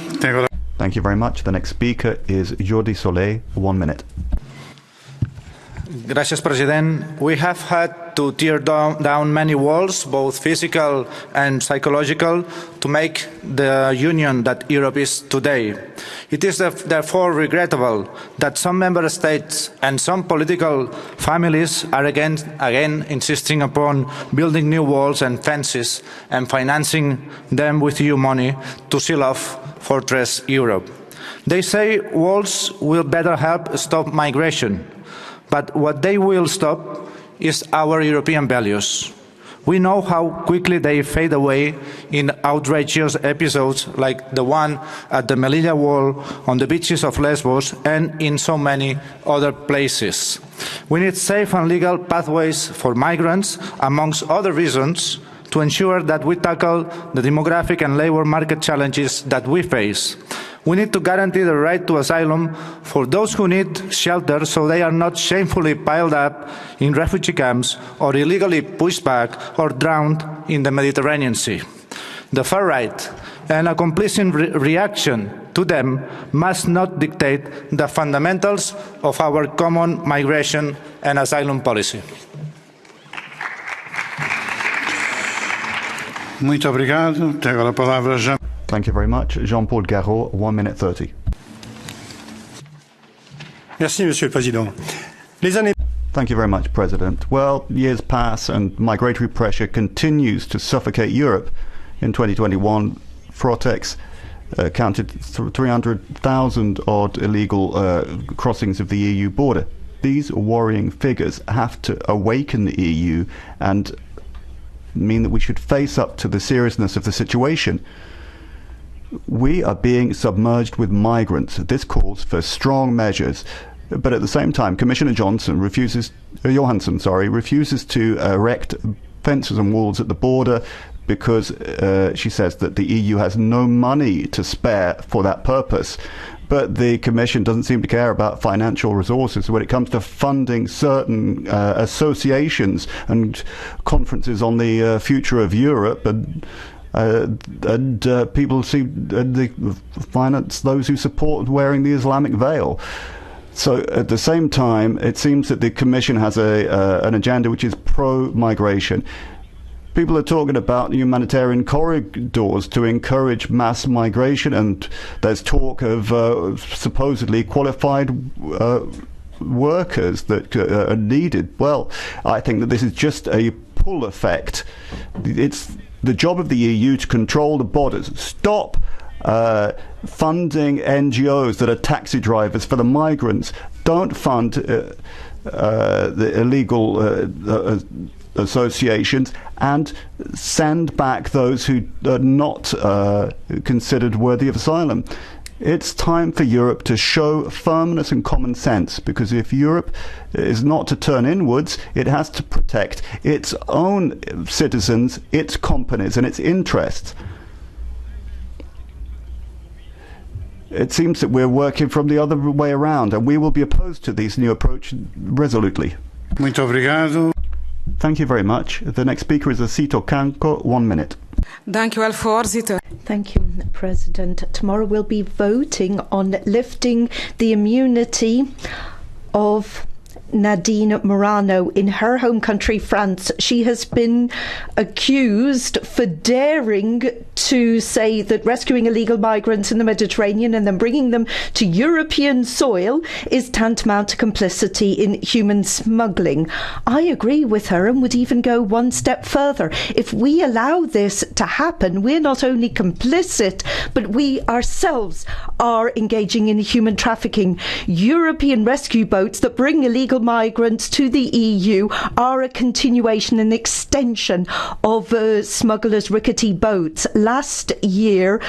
Thank you very much. The next speaker is Jordi Soler, 1 minute. Gracias, President. We have had to tear down many walls, both physical and psychological, to make the union that Europe is today. It is therefore regrettable that some member states and some political families are again insisting upon building new walls and fences and financing them with EU money to seal off Fortress Europe. They say walls will better help stop migration. But what they will stop is our European values. We know how quickly they fade away in outrageous episodes like the one at the Melilla Wall, on the beaches of Lesbos, and in so many other places. We need safe and legal pathways for migrants, amongst other reasons, to ensure that we tackle the demographic and labour market challenges that we face. We need to guarantee the right to asylum for those who need shelter so they are not shamefully piled up in refugee camps or illegally pushed back or drowned in the Mediterranean Sea. The far right and a complacent reaction to them must not dictate the fundamentals of our common migration and asylum policy. Muito obrigado. Tenho agora a palavra Jean. Thank you very much. Jean-Paul Garot, 1 minute 30. Merci, Monsieur le Président. Les années... Thank you very much, President. Well, years pass and migratory pressure continues to suffocate Europe. In 2021, Frontex counted 300,000 odd illegal crossings of the EU border. These worrying figures have to awaken the EU and mean that we should face up to the seriousness of the situation. We are being submerged with migrants. This calls for strong measures. But at the same time, Commissioner Johansson refuses to erect fences and walls at the border because she says that the EU has no money to spare for that purpose. But the Commission doesn't seem to care about financial resources when it comes to funding certain associations and conferences on the future of Europe. And people seem to finance those who support wearing the Islamic veil. So at the same time, it seems that the Commission has an agenda which is pro-migration. People are talking about humanitarian corridors to encourage mass migration, and there's talk of supposedly qualified workers that are needed. Well, I think that this is just a pull effect. It's the job of the EU to control the borders. Stop funding NGOs that are taxi drivers for the migrants. Don't fund the illegal associations, and send back those who are not considered worthy of asylum. It's time for Europe to show firmness and common sense, because if Europe is not to turn inwards, it has to protect its own citizens, its companies and its interests. It seems that we're working from the other way around, and we will be opposed to this new approach resolutely. Muito obrigado. Thank you very much. The next speaker is Asito Kanko, 1 minute. Thank you, President. Tomorrow we'll be voting on lifting the immunity of Nadine Morano in her home country, France. She has been accused for daring to say that rescuing illegal migrants in the Mediterranean and then bringing them to European soil is tantamount to complicity in human smuggling. I agree with her and would even go one step further. If we allow this to happen, we're not only complicit, but we ourselves are engaging in human trafficking. European rescue boats that bring illegal migrants to the EU are a continuation and extension of smugglers' rickety boats. Last year,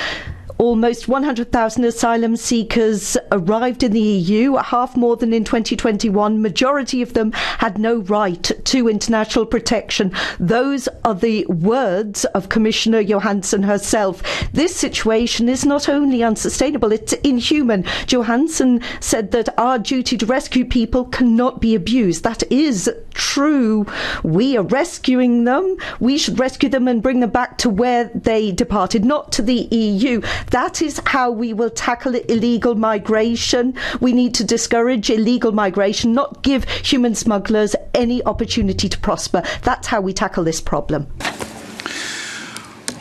Almost 100,000 asylum seekers arrived in the EU, half more than in 2021. Majority of them had no right to international protection. Those are the words of Commissioner Johansson herself. This situation is not only unsustainable, it's inhuman. Johansson said that our duty to rescue people cannot be abused. That is true. We are rescuing them. We should rescue them and bring them back to where they departed, not to the EU. That is how we will tackle illegal migration. We need to discourage illegal migration, not give human smugglers any opportunity to prosper. That's how we tackle this problem.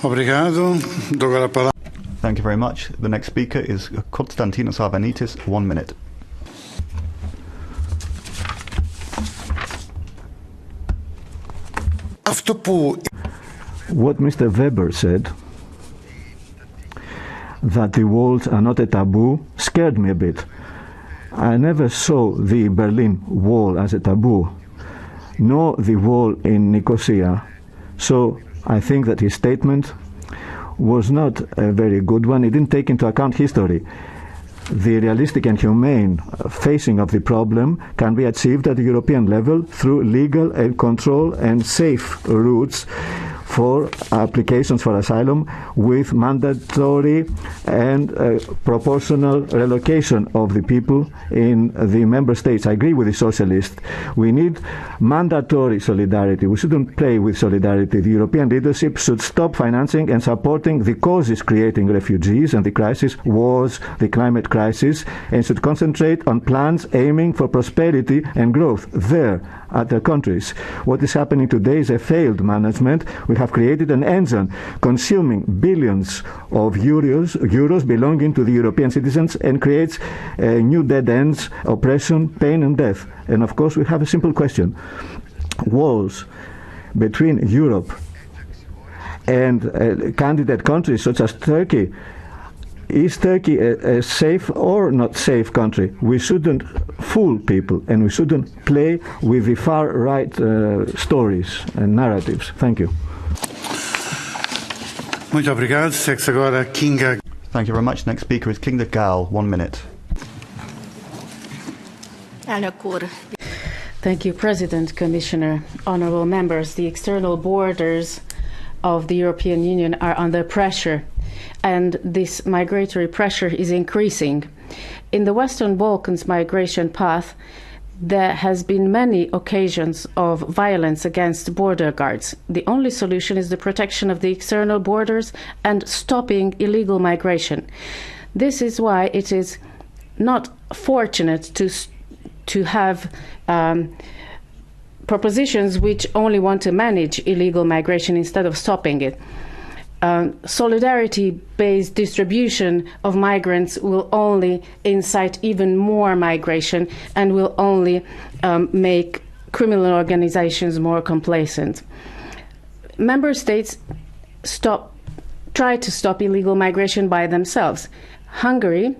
Obrigado. Thank you very much. The next speaker is Konstantinos Arvanitis, 1 minute. What Mr. Weber said, that the walls are not a taboo, scared me a bit. I never saw the Berlin Wall as a taboo, nor the wall in Nicosia. So I think that his statement was not a very good one. It didn't take into account history. The realistic and humane facing of the problem can be achieved at the European level through legal and control and safe routes for applications for asylum, with mandatory and proportional relocation of the people in the member states. I agree with the socialists. We need mandatory solidarity. We shouldn't play with solidarity. The European leadership should stop financing and supporting the causes creating refugees and the crisis, wars, the climate crisis, and should concentrate on plans aiming for prosperity and growth there at their countries. What is happening today is a failed management. We have created an engine consuming billions of euros belonging to the European citizens and creates new dead ends, oppression, pain and death. And of course we have a simple question. Walls between Europe and candidate countries such as Turkey, is Turkey a safe or not safe country? We shouldn't fool people and we shouldn't play with the far-right stories and narratives. Thank you. Muito obrigado. Segue agora Kinga. Thank you very much. Next speaker is Kinga Gal, 1 minute. Thank you, President, Commissioner, honourable members. The external borders of the European Union are under pressure, and this migratory pressure is increasing. In the Western Balkans migration path, there has been many occasions of violence against border guards. The only solution is the protection of the external borders and stopping illegal migration. This is why it is not fortunate to have propositions which only want to manage illegal migration instead of stopping it. Solidarity-based distribution of migrants will only incite even more migration and will only make criminal organizations more complacent. Member states try to stop illegal migration by themselves. Hungary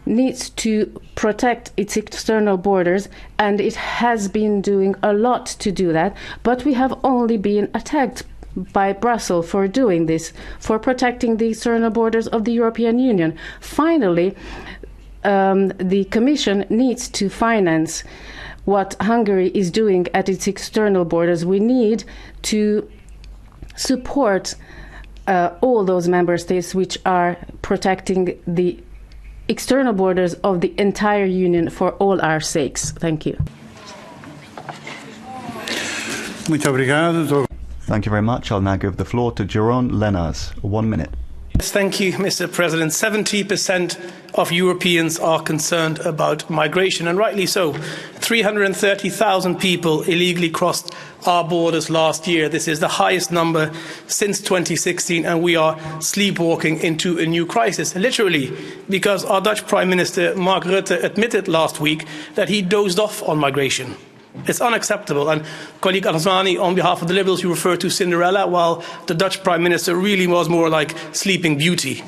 needs to protect its external borders, and it has been doing a lot to do that, but we have only been attacked by Brussels for doing this, for protecting the external borders of the European Union. Finally, the Commission needs to finance what Hungary is doing at its external borders. We need to support all those member states which are protecting the external borders of the entire Union for all our sakes. Thank you. Muito obrigado. Thank you very much. I'll now give the floor to Jeroen Lenners. 1 minute. Yes, thank you, Mr. President. 70% of Europeans are concerned about migration, and rightly so. 330,000 people illegally crossed our borders last year. This is the highest number since 2016, and we are sleepwalking into a new crisis, literally, because our Dutch Prime Minister, Mark Rutte, admitted last week that he dozed off on migration. It's unacceptable. And colleague Al-Azmani, on behalf of the Liberals, you referred to Cinderella, while the Dutch Prime Minister really was more like Sleeping Beauty.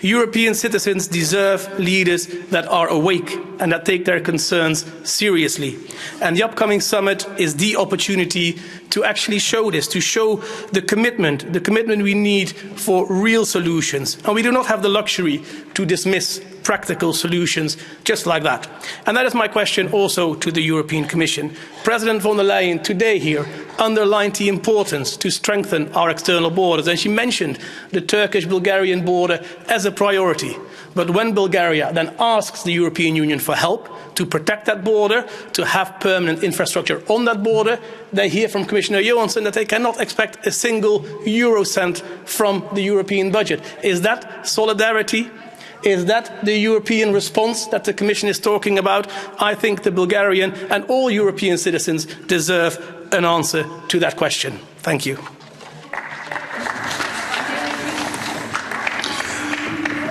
European citizens deserve leaders that are awake and that take their concerns seriously. And the upcoming summit is the opportunity to actually show this, to show the commitment we need for real solutions. And we do not have the luxury to dismiss practical solutions just like that. And that is my question also to the European Commission. President von der Leyen today here underlined the importance to strengthen our external borders, and she mentioned the Turkish-Bulgarian border as a priority. But when Bulgaria then asks the European Union for help to protect that border, to have permanent infrastructure on that border, they hear from Commissioner Johansson that they cannot expect a single euro cent from the European budget. Is that solidarity? Is that the European response that the Commission is talking about? I think the Bulgarian and all European citizens deserve an answer to that question. Thank you.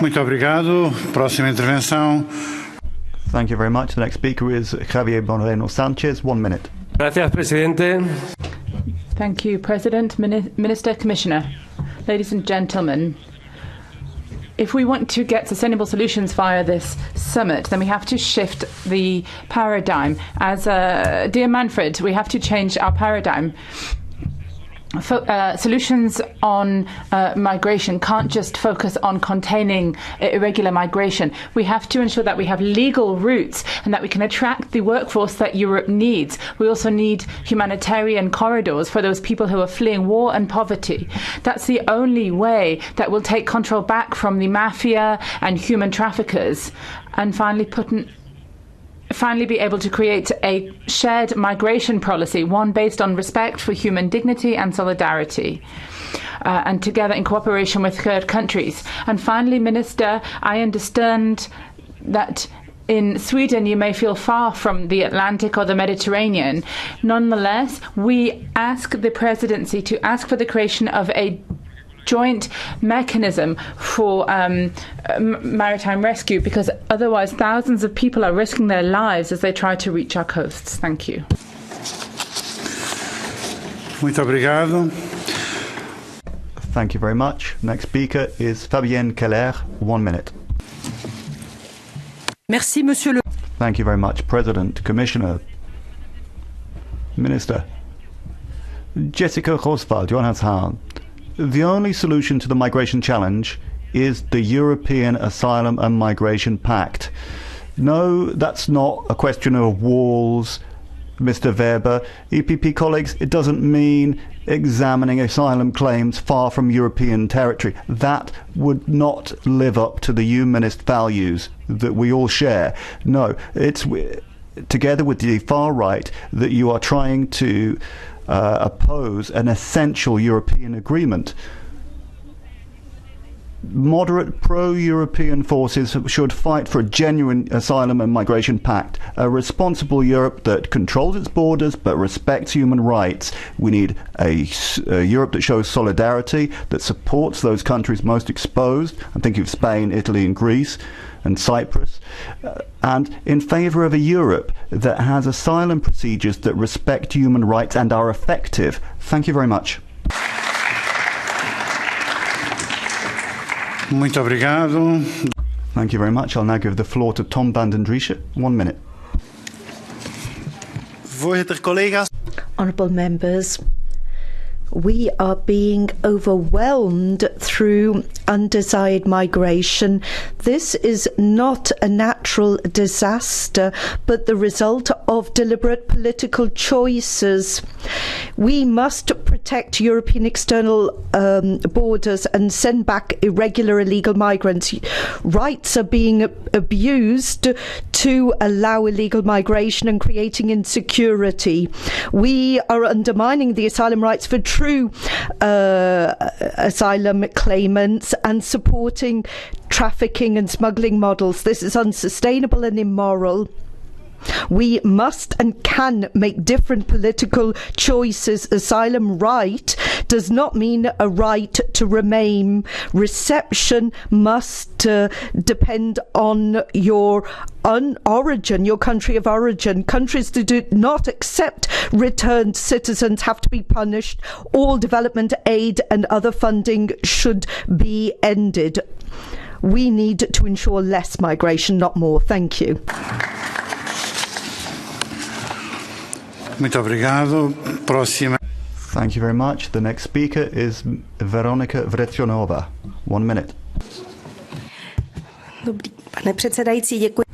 Muito obrigado. Próxima intervenção. Thank you very much. The next speaker is Javier Moreno Sanchez. 1 minute. Gracias, Presidente. Thank you, President, Minister, Commissioner. Ladies and gentlemen, if we want to get sustainable solutions via this summit, then we have to shift the paradigm. As dear Manfred, we have to change our paradigm. Solutions on migration can't just focus on containing irregular migration. We have to ensure that we have legal routes and that we can attract the workforce that Europe needs. We also need humanitarian corridors for those people who are fleeing war and poverty. That's the only way that will take control back from the mafia and human traffickers, and finally be able to create a shared migration policy, one based on respect for human dignity and solidarity, and together in cooperation with third countries. And finally, Minister, I understand that in Sweden you may feel far from the Atlantic or the Mediterranean. Nonetheless, we ask the presidency to ask for the creation of a joint mechanism for maritime rescue, because otherwise thousands of people are risking their lives as they try to reach our coasts. Thank you. Muito obrigado. Thank you very much. Next speaker is Fabienne Keller. 1 minute. Merci, Monsieur le. Thank you very much, President, Commissioner, Minister. Jessica Roswald, Johannes Hahn. The only solution to the migration challenge is the European Asylum and Migration Pact. No, that's not a question of walls, Mr. Weber. EPP colleagues, it doesn't mean examining asylum claims far from European territory. That would not live up to the humanist values that we all share. No, it's together with the far right that you are trying to oppose an essential European agreement. Moderate pro-European forces should fight for a genuine asylum and migration pact, a responsible Europe that controls its borders but respects human rights. We need a Europe that shows solidarity, that supports those countries most exposed. I'm thinking of Spain, Italy and Greece and Cyprus, and in favour of a Europe that has asylum procedures that respect human rights and are effective. Thank you very much. Muito obrigado. Thank you very much. I'll now give the floor to Tom van den Driesche. 1 minute. Voorzitter, collega's. Honourable members, we are being overwhelmed through undesired migration. This is not a natural disaster, but the result of deliberate political choices. We must protect European external borders and send back irregular illegal migrants. Rights are being abused to allow illegal migration and creating insecurity. We are undermining the asylum rights for true asylum claimants and supporting trafficking and smuggling models. This is unsustainable and immoral. We must and can make different political choices. Asylum right does not mean a right to remain. Reception must depend on your origin, your country of origin. Countries that do not accept returned citizens have to be punished. All development aid and other funding should be ended. We need to ensure less migration, not more. Thank you. Muito obrigado. Próxima. Thank you very much. The next speaker is Veronika Vrecionova. 1 minute. Pane předsedající, děkuji.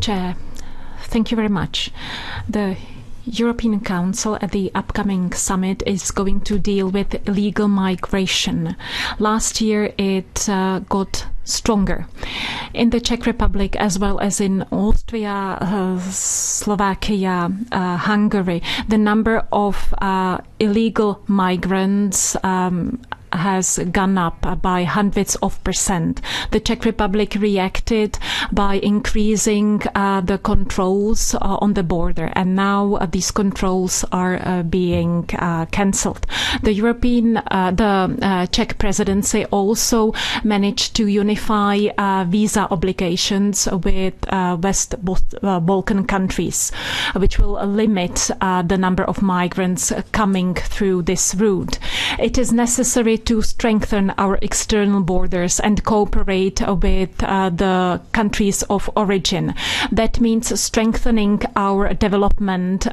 Chair, thank you very much. The European Council at the upcoming summit is going to deal with illegal migration. Last year it got stronger. In the Czech Republic, as well as in Austria, Slovakia, Hungary, the number of illegal migrants has gone up by hundreds of %. The Czech Republic reacted by increasing the controls on the border, and now these controls are being cancelled. The Czech presidency also managed to unify visa obligations with West Balkan countries, which will limit the number of migrants coming through this route. It is necessary to strengthen our external borders and cooperate with the countries of origin. That means strengthening our development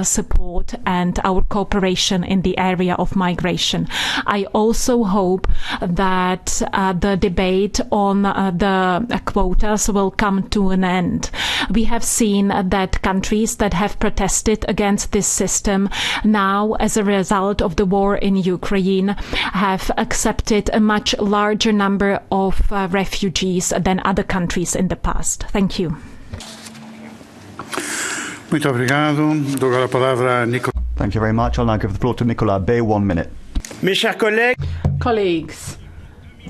support and our cooperation in the area of migration. I also hope that the debate on the quotas will come to an end. We have seen that countries that have protested against this system now, as a result of the war in Ukraine, have accepted a much larger number of refugees than other countries in the past. Thank you. Muito obrigado. Dou agora a palavra a Nicolas. Thank you very much. I'll now give the floor to Nicolas Bay. 1 minute. Mes chers collègues. Colleagues,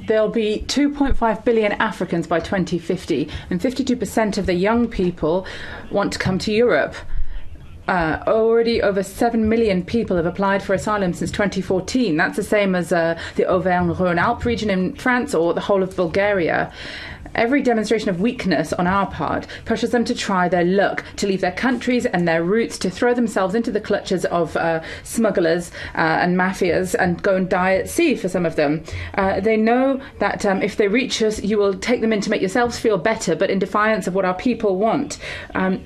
there'll be 2.5 billion Africans by 2050, and 52% of the young people want to come to Europe. Already over 7 million people have applied for asylum since 2014. That's the same as the Auvergne-Rhône-Alpes region in France or the whole of Bulgaria. Every demonstration of weakness on our part pushes them to try their luck, to leave their countries and their roots, to throw themselves into the clutches of smugglers and mafias and go and die at sea for some of them. They know that if they reach us, you will take them in to make yourselves feel better, but in defiance of what our people want.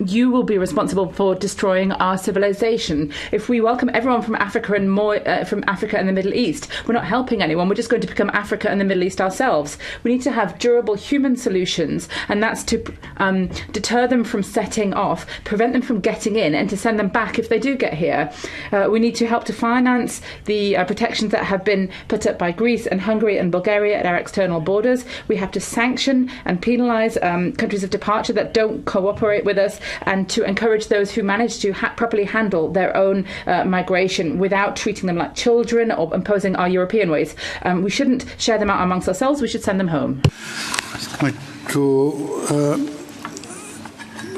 You will be responsible for destroying our civilization. If we welcome everyone from Africa and from Africa and the Middle East, we're not helping anyone. We're just going to become Africa and the Middle East ourselves. We need to have durable human solutions, and that's to deter them from setting off, prevent them from getting in, and to send them back if they do get here. We need to help to finance the protections that have been put up by Greece and Hungary and Bulgaria at our external borders. We have to sanction and penalise countries of departure that don't cooperate with us, and to encourage those who manage to properly handle their own migration without treating them like children or imposing our European ways. We shouldn't share them out amongst ourselves. We should send them home.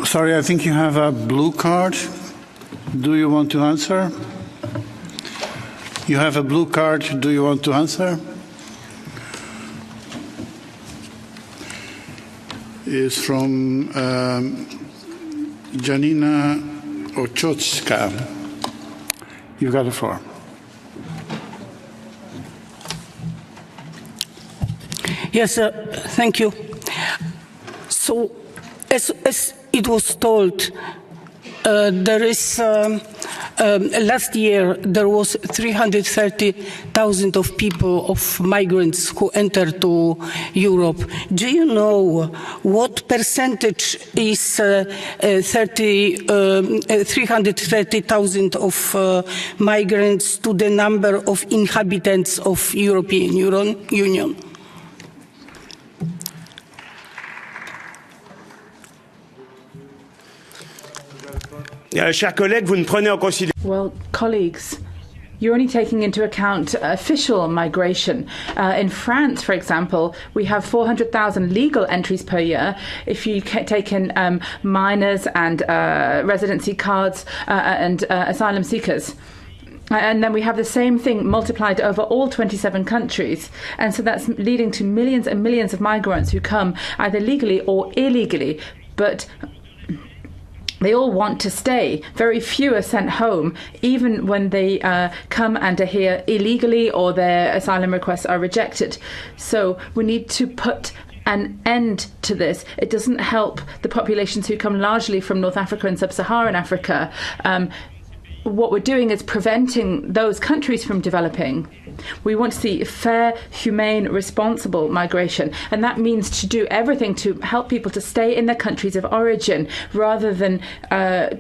Sorry, I think you have a blue card. Do you want to answer? You have a blue card. Do you want to answer? It's from Janina Ochotska. You've got the floor. Yes, thank you. So, as it was told, there is last year there was 330,000 of people, of migrants who entered to Europe. Do you know what percentage is 330,000 of migrants to the number of inhabitants of European Union? Chers collègues, vous ne prenez en considération. Well, colleagues, you're only taking into account official migration. In France, for example, we have 400,000 legal entries per year. If you take in minors and residency cards and asylum seekers. And then we have the same thing multiplied over all 27 countries. And so that's leading to millions and millions of migrants who come either legally or illegally. But They all want to stay. Very few are sent home, even when they come and are here illegally or their asylum requests are rejected. So we need to put an end to this. It doesn't help the populations who come largely from North Africa and Sub-Saharan Africa. What we're doing is preventing those countries from developing. We want to see fair, humane, responsible migration, and that means to do everything to help people to stay in their countries of origin rather than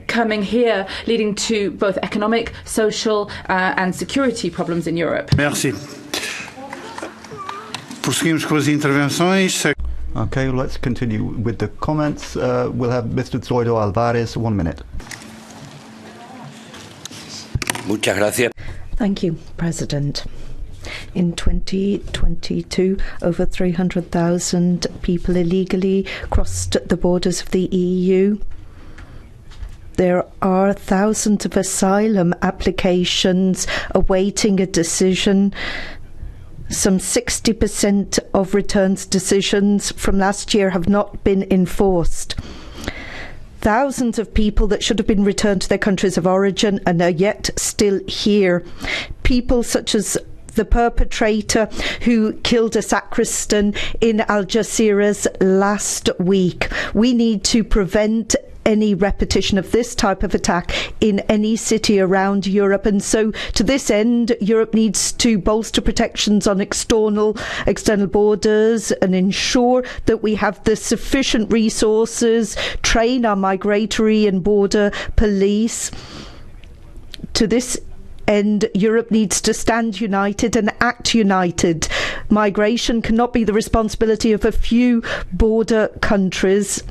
coming here, leading to both economic, social and security problems in Europe. Merci. Prosseguimos com as intervenções. Okay, let's continue with the comments. We'll have Mr. Zoido Alvarez, 1 minute. Muchas gracias. Thank you, President. In 2022, over 300,000 people illegally crossed the borders of the EU. There are thousands of asylum applications awaiting a decision. Some 60% of returns decisions from last year have not been enforced. Thousands of people that should have been returned to their countries of origin and are yet still here. People such as the perpetrator who killed a sacristan in Algeciras last week. We need to prevent any repetition of this type of attack in any city around Europe, and so to this end Europe needs to bolster protections on external borders and ensure that we have the sufficient resources, train our migratory and border police. To this end, Europe needs to stand united and act united. Migration cannot be the responsibility of a few border countries.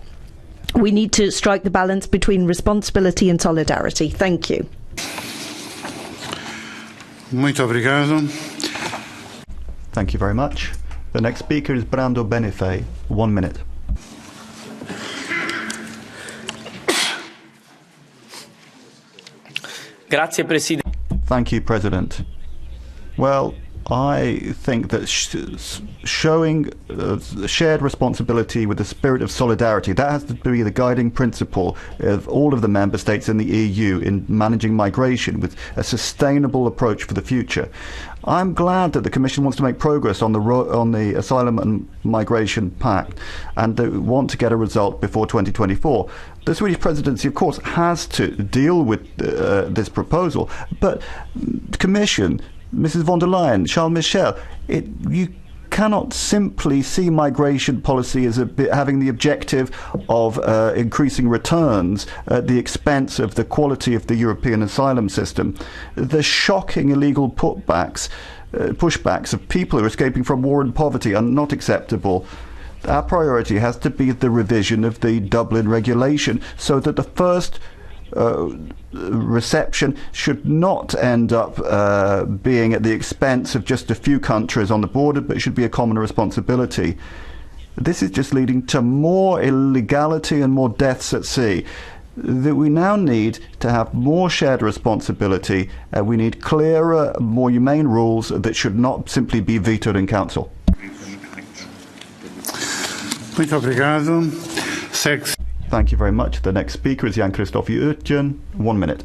We need to strike the balance between responsibility and solidarity. Thank you. Muito obrigado. Thank you very much. The next speaker is Brando Benifei, 1 minute. Grazie, Presidente. Thank you, President. Well, I think that showing shared responsibility with the spirit of solidarity, that has to be the guiding principle of all of the member states in the EU in managing migration with a sustainable approach for the future. I'm glad that the Commission wants to make progress on the Asylum and Migration Pact and they want to get a result before 2024. The Swedish presidency, of course, has to deal with this proposal, but the Commission, Mrs. von der Leyen, Charles Michel, you cannot simply see migration policy as having the objective of increasing returns at the expense of the quality of the European asylum system. The shocking illegal pushbacks of people who are escaping from war and poverty are not acceptable. Our priority has to be the revision of the Dublin regulation so that the first reception should not end up being at the expense of just a few countries on the border, but it should be a common responsibility. This is just leading to more illegality and more deaths at sea. That we now need to have more shared responsibility. We need clearer, more humane rules that should not simply be vetoed in Council. Muito obrigado. Thank you very much. The next speaker is Jan-Christoph Uertgen. 1 minute.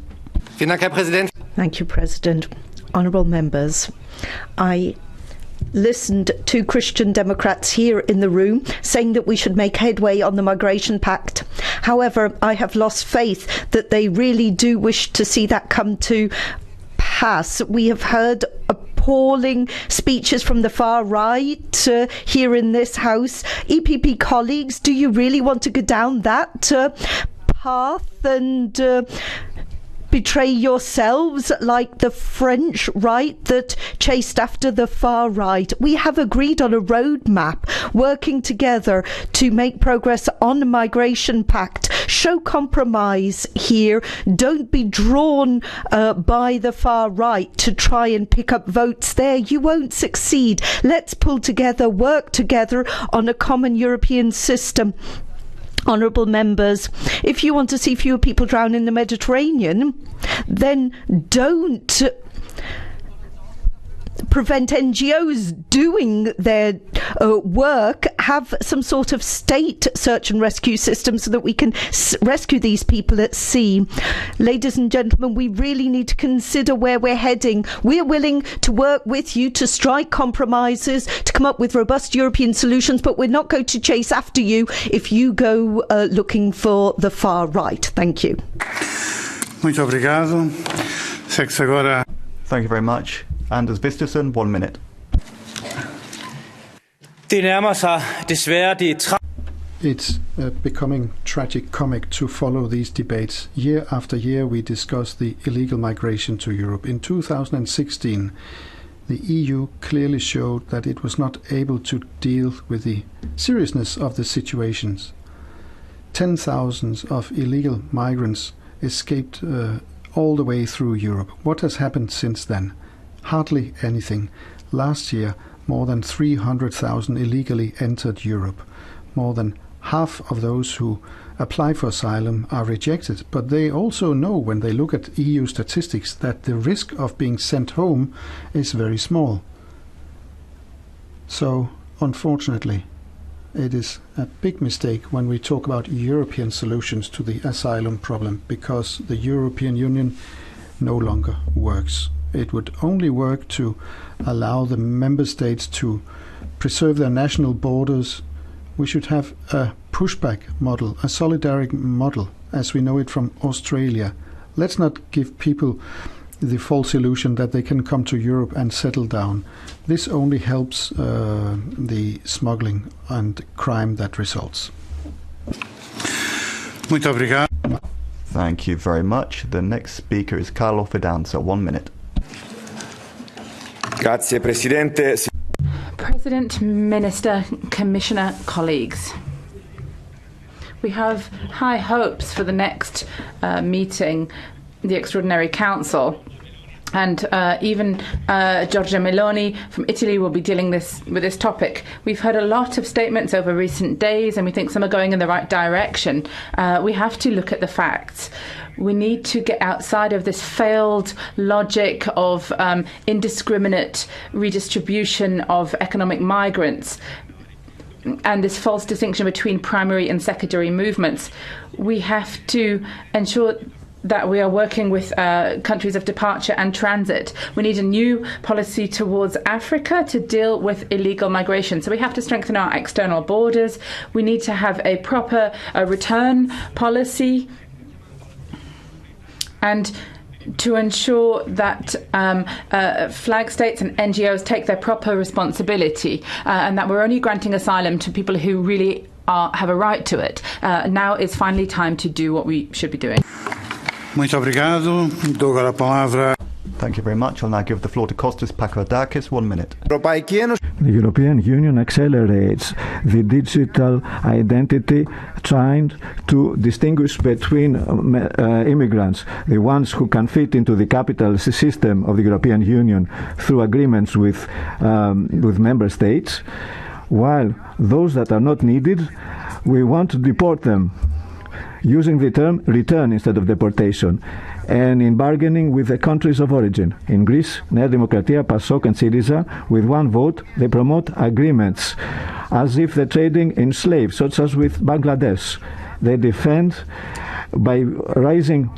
Thank you, President. Honourable members, I listened to Christian Democrats here in the room saying that we should make headway on the Migration Pact. However, I have lost faith that they really do wish to see that come to pass. We have heard appalling speeches from the far right here in this House. EPP colleagues, do you really want to go down that path and betray yourselves like the French right that chased after the far right? We have agreed on a roadmap, working together to make progress on the Migration Pact. Show compromise here. Don't be drawn by the far right to try and pick up votes there. You won't succeed. Let's pull together, work together on a common European system. Honourable members, if you want to see fewer people drown in the Mediterranean, then don't prevent NGOs doing their work. have some sort of state search and rescue system so that we can rescue these people at sea. Ladies and gentlemen, we really need to consider where we're heading. We're willing to work with you to strike compromises, to come up with robust European solutions, but we're not going to chase after you if you go looking for the far right. Thank you. Muito obrigado. Agora. Thank you very much. Anders Vistisen, 1 minute. It's becoming tragic-comic to follow these debates. Year after year we discuss the illegal migration to Europe. In 2016, the EU clearly showed that it was not able to deal with the seriousness of the situations. 10,000 of illegal migrants escaped all the way through Europe. What has happened since then? Hardly anything. Last year, more than 300,000 illegally entered Europe. More than half of those who apply for asylum are rejected, but they also know when they look at EU statistics that the risk of being sent home is very small. So, unfortunately, it is a big mistake when we talk about European solutions to the asylum problem, because the European Union no longer works. It would only work to allow the member states to preserve their national borders. We should have a pushback model, a solidarity model, as we know it from Australia. Let's not give people the false illusion that they can come to Europe and settle down. This only helps the smuggling and crime that results. Muito obrigado. Thank you very much. The next speaker is Carlo Fidanza, 1 minute. Grazie, Presidente. President, Minister, Commissioner, colleagues. We have high hopes for the next meeting, the Extraordinary Council. And even Giorgia Meloni from Italy will be dealing with this topic. We've heard a lot of statements over recent days, and we think some are going in the right direction. We have to look at the facts. We need to get outside of this failed logic of indiscriminate redistribution of economic migrants and this false distinction between primary and secondary movements. We have to ensure that we are working with countries of departure and transit. We need a new policy towards Africa to deal with illegal migration. So we have to strengthen our external borders. We need to have a proper return policy, and to ensure that flag states and NGOs take their proper responsibility, and that we're only granting asylum to people who really have a right to it. Now is finally time to do what we should be doing. Muito obrigado. Dou agora a palavra. Thank you very much. I'll now give the floor to Kostas Papadakis, 1 minute. The European Union accelerates the digital identity, trying to distinguish between immigrants, the ones who can fit into the capital system of the European Union through agreements with member states, while those that are not needed, we want to deport them, using the term return instead of deportation, and in bargaining with the countries of origin. In Greece, Nea Demokratia, PASOK and Syriza, with one vote, they promote agreements as if they're trading in slaves, such as with Bangladesh. They defend by raising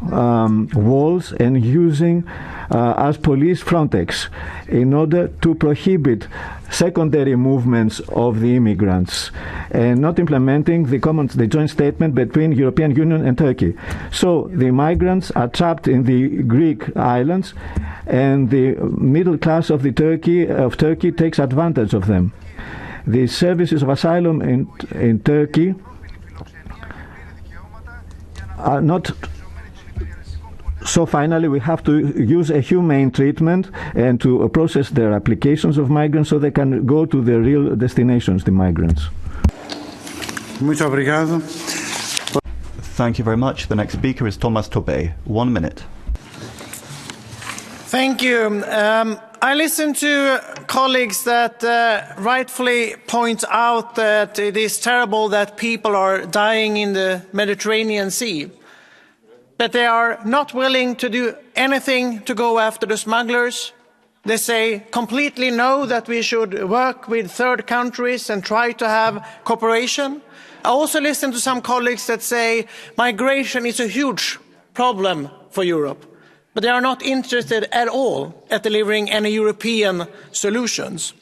walls and using as police Frontex in order to prohibit secondary movements of the immigrants and not implementing the joint statement between European Union and Turkey. So the migrants are trapped in the Greek islands, and the middle class of Turkey takes advantage of them. The services of asylum in Turkey are not. So finally, we have to use a humane treatment and to process their applications of migrants so they can go to their real destinations, the migrants. Muito obrigado. Thank you very much. The next speaker is Thomas Tobé. 1 minute. Thank you. I listen to colleagues that rightfully point out that it is terrible that people are dying in the Mediterranean Sea, but they are not willing to do anything to go after the smugglers, They say completely no, that we should work with third countries and try to have cooperation. I also listen to some colleagues that say migration is a huge problem for Europe, but they are not interested at all at delivering any European solutions.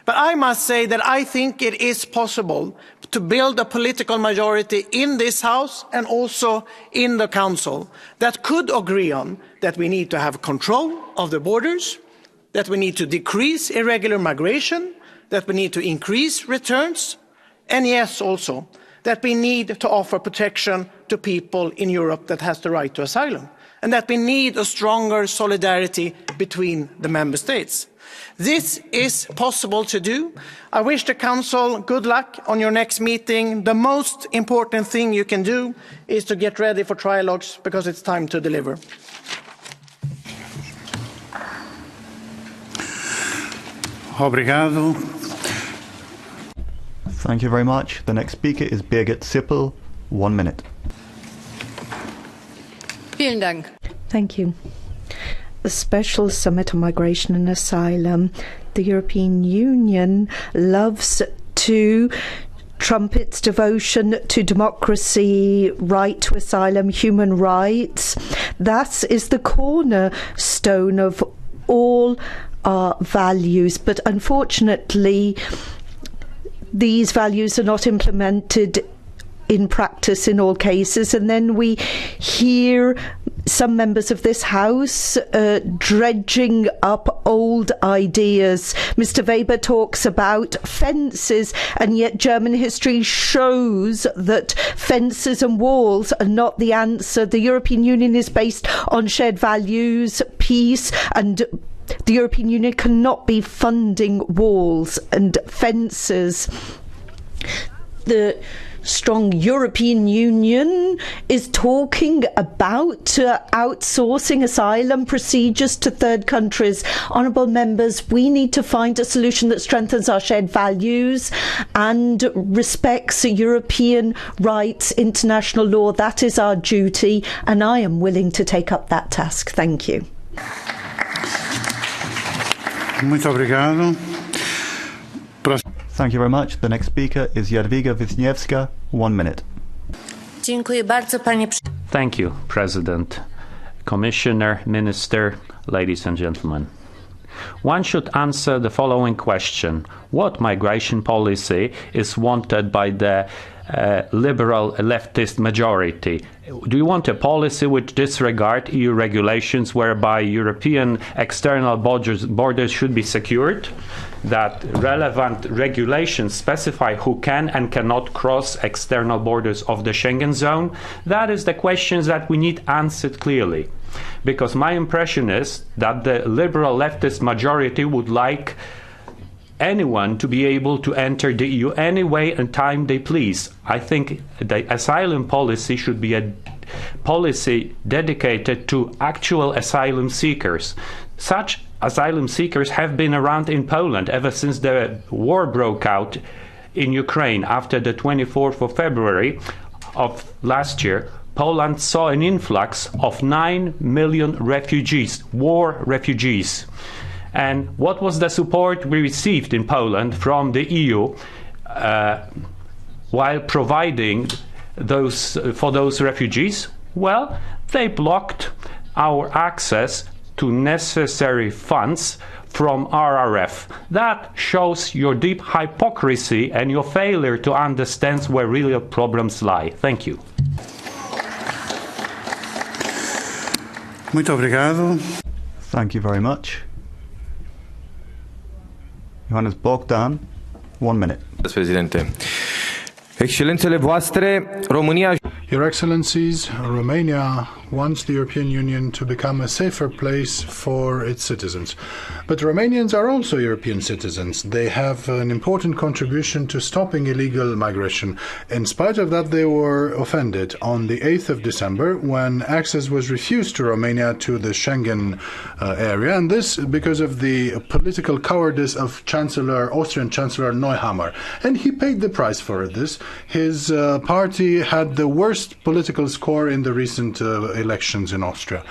But I must say that I think it is possible to build a political majority in this House and also in the Council that could agree on that we need to have control of the borders, that we need to decrease irregular migration, that we need to increase returns, and yes, also, that we need to offer protection to people in Europe that has the right to asylum, and that we need a stronger solidarity between the member states. This is possible to do. I wish the Council good luck on your next meeting. The most important thing you can do is to get ready for trilogues, because it's time to deliver. Obrigado. Thank you very much. The next speaker is Birgit Sippel. 1 minute. Vielen Dank. Thank you. The Special Summit on Migration and Asylum. The European Union loves to trumpet its devotion to democracy, right to asylum, human rights. That is the cornerstone of all our values. But unfortunately, these values are not implemented in practice in all cases, and then we hear some members of this House dredging up old ideas. Mr. Weber talks about fences, and yet German history shows that fences and walls are not the answer. The European Union is based on shared values, peace, and the European Union cannot be funding walls and fences. The strong European Union is talking about outsourcing asylum procedures to third countries. Honourable members, we need to find a solution that strengthens our shared values and respects European rights, international law. That is our duty, and I am willing to take up that task. Thank you. Muito obrigado. Thank you very much. The next speaker is Jadwiga Wisniewska. 1 minute. Thank you, President, Commissioner, Minister, ladies and gentlemen. One should answer the following question. What migration policy is wanted by the liberal leftist majority? Do you want a policy which disregards EU regulations whereby European external borders should be secured? That relevant regulations specify who can and cannot cross external borders of the Schengen zone? That is the questions that we need answered clearly. Because my impression is that the liberal leftist majority would like anyone to be able to enter the EU any way and time they please. I think the asylum policy should be a policy dedicated to actual asylum seekers. Such asylum seekers have been around in Poland ever since the war broke out in Ukraine. After the 24th of February of last year, Poland saw an influx of 9 million refugees, war refugees. And what was the support we received in Poland from the EU while providing for those refugees? Well, they blocked our access to necessary funds from RRF. That shows your deep hypocrisy and your failure to understand where real problems lie. Thank you. Muito obrigado. Thank you very much. Johannes Bogdan, 1 minute. Presidente. Excelențele voastre, România. Your Excellencies, Romania wants the European Union to become a safer place for its citizens. But Romanians are also European citizens. They have an important contribution to stopping illegal migration. In spite of that, they were offended on the 8th of December when access was refused to Romania to the Schengen area, and this because of the political cowardice of Austrian Chancellor Neuhammer. And he paid the price for this. His party had the worst political score in the recent elections in Austria.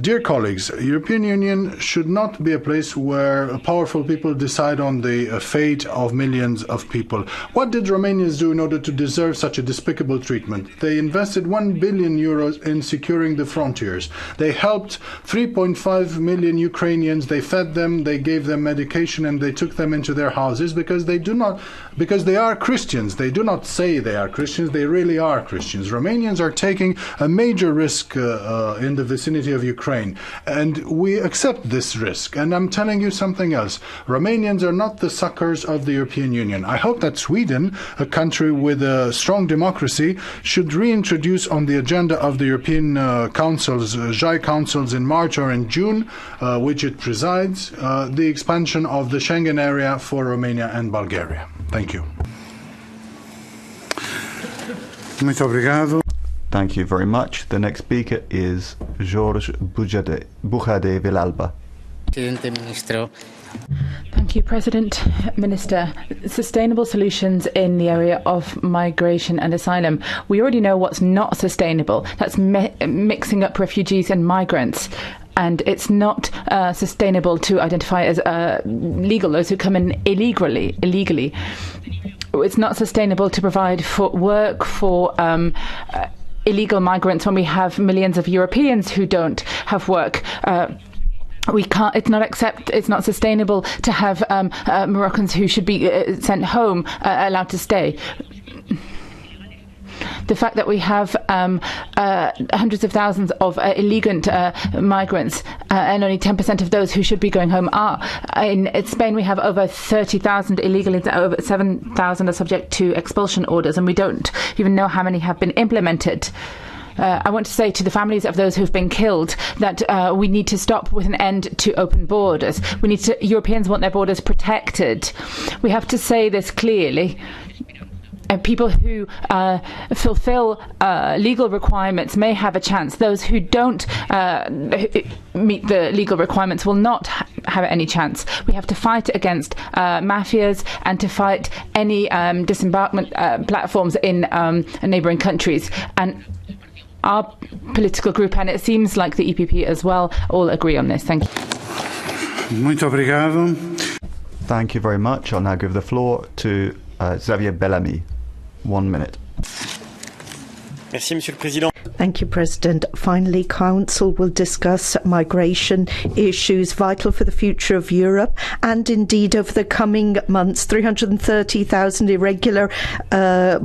Dear colleagues, the European Union should not be a place where powerful people decide on the fate of millions of people. What did Romanians do in order to deserve such a despicable treatment? They invested 1 billion euros in securing the frontiers. They helped 3.5 million Ukrainians. They fed them, they gave them medication, and they took them into their houses because they are Christians. They do not say they are Christians, they really are Christians. Romanians are taking a major risk in the vicinity of Ukraine. And we accept this risk. And I'm telling you something else. Romanians are not the suckers of the European Union. I hope that Sweden, a country with a strong democracy, should reintroduce on the agenda of the European Councils, JAI Councils in March or in June, which it presides, the expansion of the Schengen area for Romania and Bulgaria. Thank you. Muito obrigado. Thank you very much. The next speaker is Jorge Bujade Villalba. Thank you, President. Minister, sustainable solutions in the area of migration and asylum. We already know what's not sustainable. That's mixing up refugees and migrants. And it's not sustainable to identify as legal those who come in illegally. It's not sustainable to provide for work for illegal migrants when we have millions of Europeans who don't have work. We can't. It's not sustainable to have Moroccans who should be sent home allowed to stay. The fact that we have hundreds of thousands of illegal migrants and only 10% of those who should be going home are. In Spain, we have over 30,000 illegally, over 7,000 are subject to expulsion orders, and we don't even know how many have been implemented. I want to say to the families of those who've been killed that we need to stop with an end to open borders. Europeans want their borders protected. We have to say this clearly. People who fulfill legal requirements may have a chance. Those who don't meet the legal requirements will not have any chance. We have to fight against mafias and to fight any disembarkment platforms in neighbouring countries. And our political group, and it seems like the EPP as well, all agree on this. Thank you. Muito obrigado. Thank you very much. I'll now give the floor to Xavier Bellamy. 1 minute. Merci, Monsieur le Président. Thank you, President. Finally, Council will discuss migration issues vital for the future of Europe, and indeed over the coming months, 330,000 irregular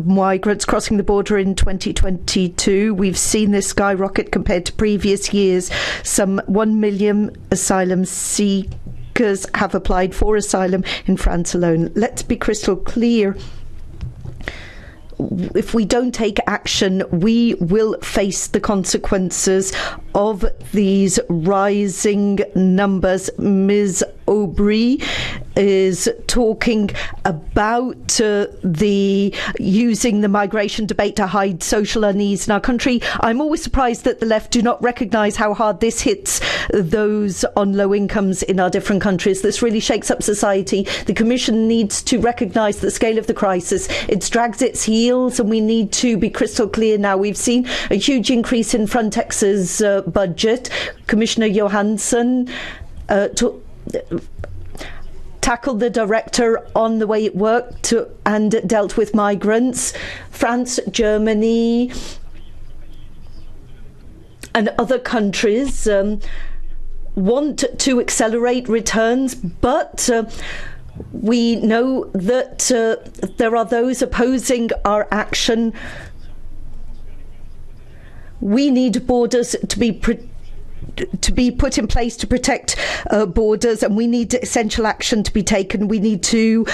migrants crossing the border in 2022. We've seen this skyrocket compared to previous years. Some 1 million asylum seekers have applied for asylum in France alone. Let's be crystal clear. If we don't take action, we will face the consequences of these rising numbers. Ms. Aubry is talking about the using the migration debate to hide social unease in our country. I'm always surprised that the left do not recognise how hard this hits those on low incomes in our different countries. This really shakes up society. The Commission needs to recognise the scale of the crisis. It's dragged its heels, and we need to be crystal clear now. We've seen a huge increase in Frontex's budget. Commissioner Johansson tackled the director on the way it worked and dealt with migrants. France, Germany and other countries want to accelerate returns, but we know that there are those opposing our action. We need borders to be put in place to protect borders, and we need essential action to be taken. We need to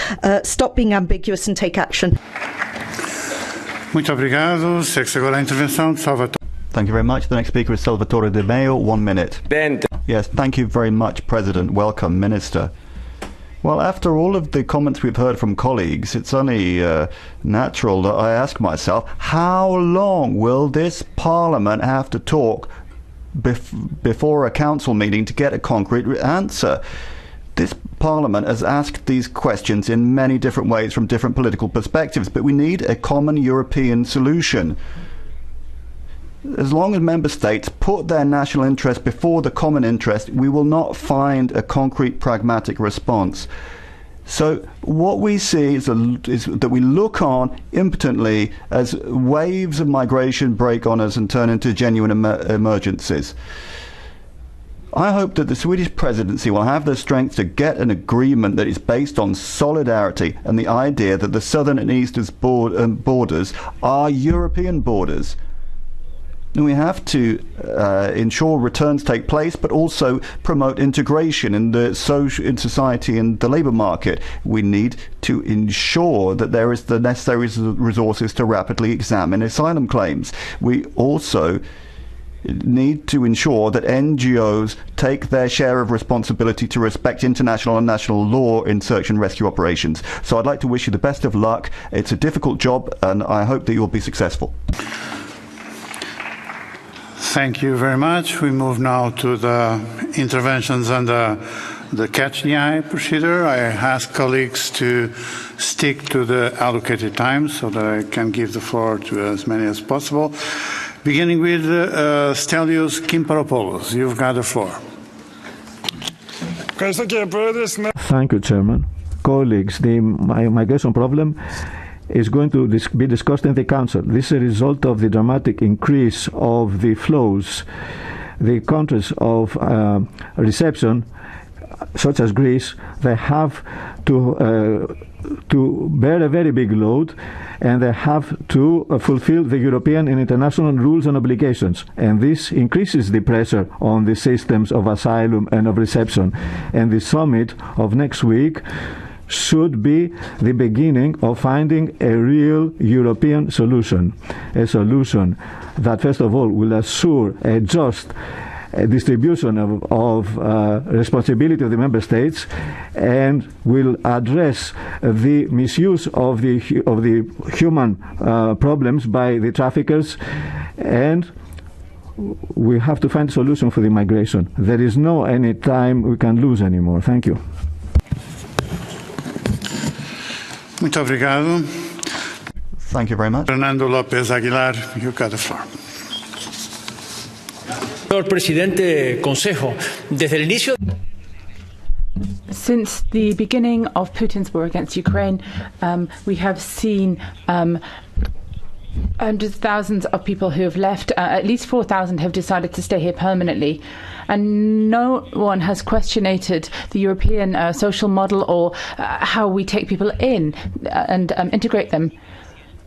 stop being ambiguous and take action. Muito obrigado. Segue agora a intervenção de Salvatore. Thank you very much. The next speaker is Salvatore De Meo. 1 minute. Yes, thank you very much, President. Welcome, Minister. Well, after all of the comments we've heard from colleagues, it's only natural that I ask myself, how long will this Parliament have to talk before a council meeting to get a concrete answer? This Parliament has asked these questions in many different ways from different political perspectives, but we need a common European solution. as long as member states put their national interest before the common interest, we will not find a concrete, pragmatic response. So what we see is that we look on impotently as waves of migration break on us and turn into genuine emergencies. I hope that the Swedish presidency will have the strength to get an agreement that is based on solidarity and the idea that the southern and eastern borders are European borders. And we have to ensure returns take place, but also promote integration in society and the labour market. We need to ensure that there is the necessary resources to rapidly examine asylum claims. We also need to ensure that NGOs take their share of responsibility to respect international and national law in search and rescue operations. So I'd like to wish you the best of luck. It's a difficult job, and I hope that you'll be successful. Thank you very much. We move now to the interventions under the Catch the Eye procedure. I ask colleagues to stick to the allocated time so that I can give the floor to as many as possible. Beginning with Stelios Kimparopoulos. You've got the floor. Thank you, Chairman. Colleagues, the migration problem is going to be discussed in the Council. This is a result of the dramatic increase of the flows. The countries of reception, such as Greece, they have to bear a very big load, and they have to fulfill the European and international rules and obligations. And this increases the pressure on the systems of asylum and of reception. And the summit of next week should be the beginning of finding a real European solution. A solution that, first of all, will assure a just distribution of responsibility of the member states, and will address the misuse of the human problems by the traffickers, and we have to find a solution for the migration. There is no any time we can lose anymore. Thank you. Muito obrigado. Thank you very much. Fernando López Aguilar, you've got the floor. Señor Presidente, Consejo, desde el inicio. Since the beginning of Putin's war against Ukraine, we have seen hundreds of thousands of people who have left. At least 4,000 have decided to stay here permanently. And no one has questioned the European social model or how we take people in and integrate them.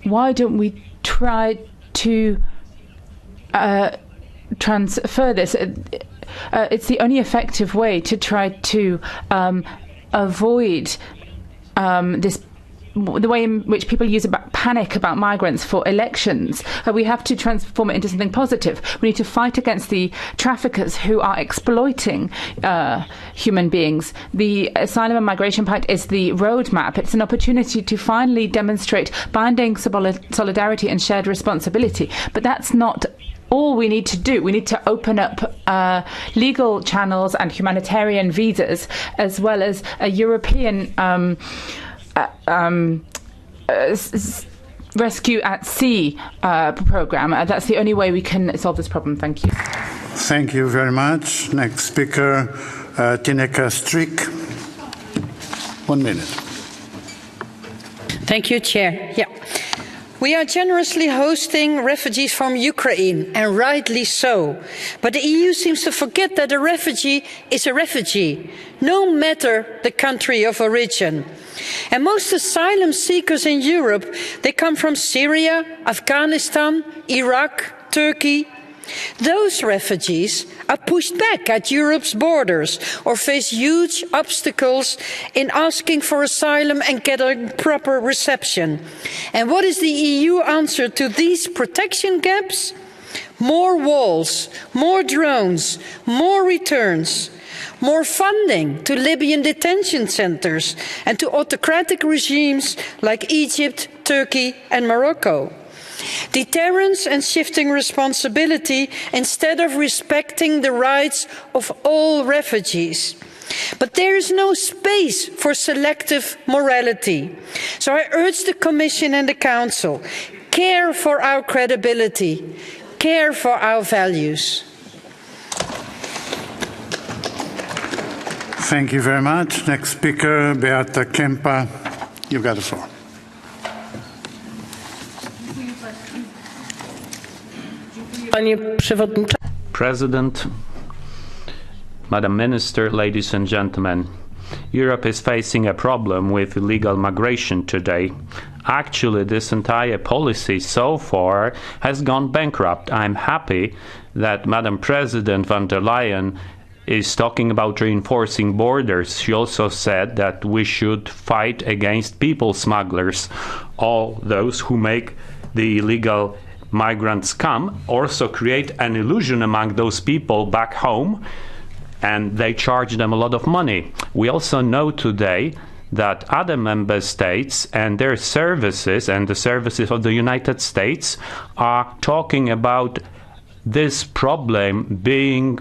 Why don't we try to transfer this? It's the only effective way to try to avoid the way in which people use panic about migrants for elections. We have to transform it into something positive. We need to fight against the traffickers who are exploiting human beings. The Asylum and Migration Pact is the roadmap. It's an opportunity to finally demonstrate binding solidarity and shared responsibility. But that's not all we need to do. We need to open up legal channels and humanitarian visas, as well as a European rescue at sea program. That's the only way we can solve this problem. Thank you. Thank you very much. Next speaker, Tineka Strik. 1 minute. Thank you, Chair. Yeah. We are generously hosting refugees from Ukraine, and rightly so. But the EU seems to forget that a refugee is a refugee, no matter the country of origin. And most asylum seekers in Europe, they come from Syria, Afghanistan, Iraq, Turkey. Those refugees are pushed back at Europe's borders or face huge obstacles in asking for asylum and getting proper reception. And what is the EU answer to these protection gaps? More walls, more drones, more returns, more funding to Libyan detention centres and to autocratic regimes like Egypt, Turkey and Morocco. Deterrence and shifting responsibility instead of respecting the rights of all refugees. But there is no space for selective morality. So I urge the Commission and the Council, care for our credibility, care for our values. Thank you very much. Next speaker, Beata Kempa. You've got the floor. President, Madam Minister, ladies and gentlemen, Europe is facing a problem with illegal migration today. Actually, this entire policy so far has gone bankrupt. I'm happy that Madam President von der Leyen is talking about reinforcing borders. She also said that we should fight against people smugglers, all those who make the illegal migrants come, also create an illusion among those people back home, and they charge them a lot of money. We also know today that other member states and their services and the services of the United States are talking about this problem being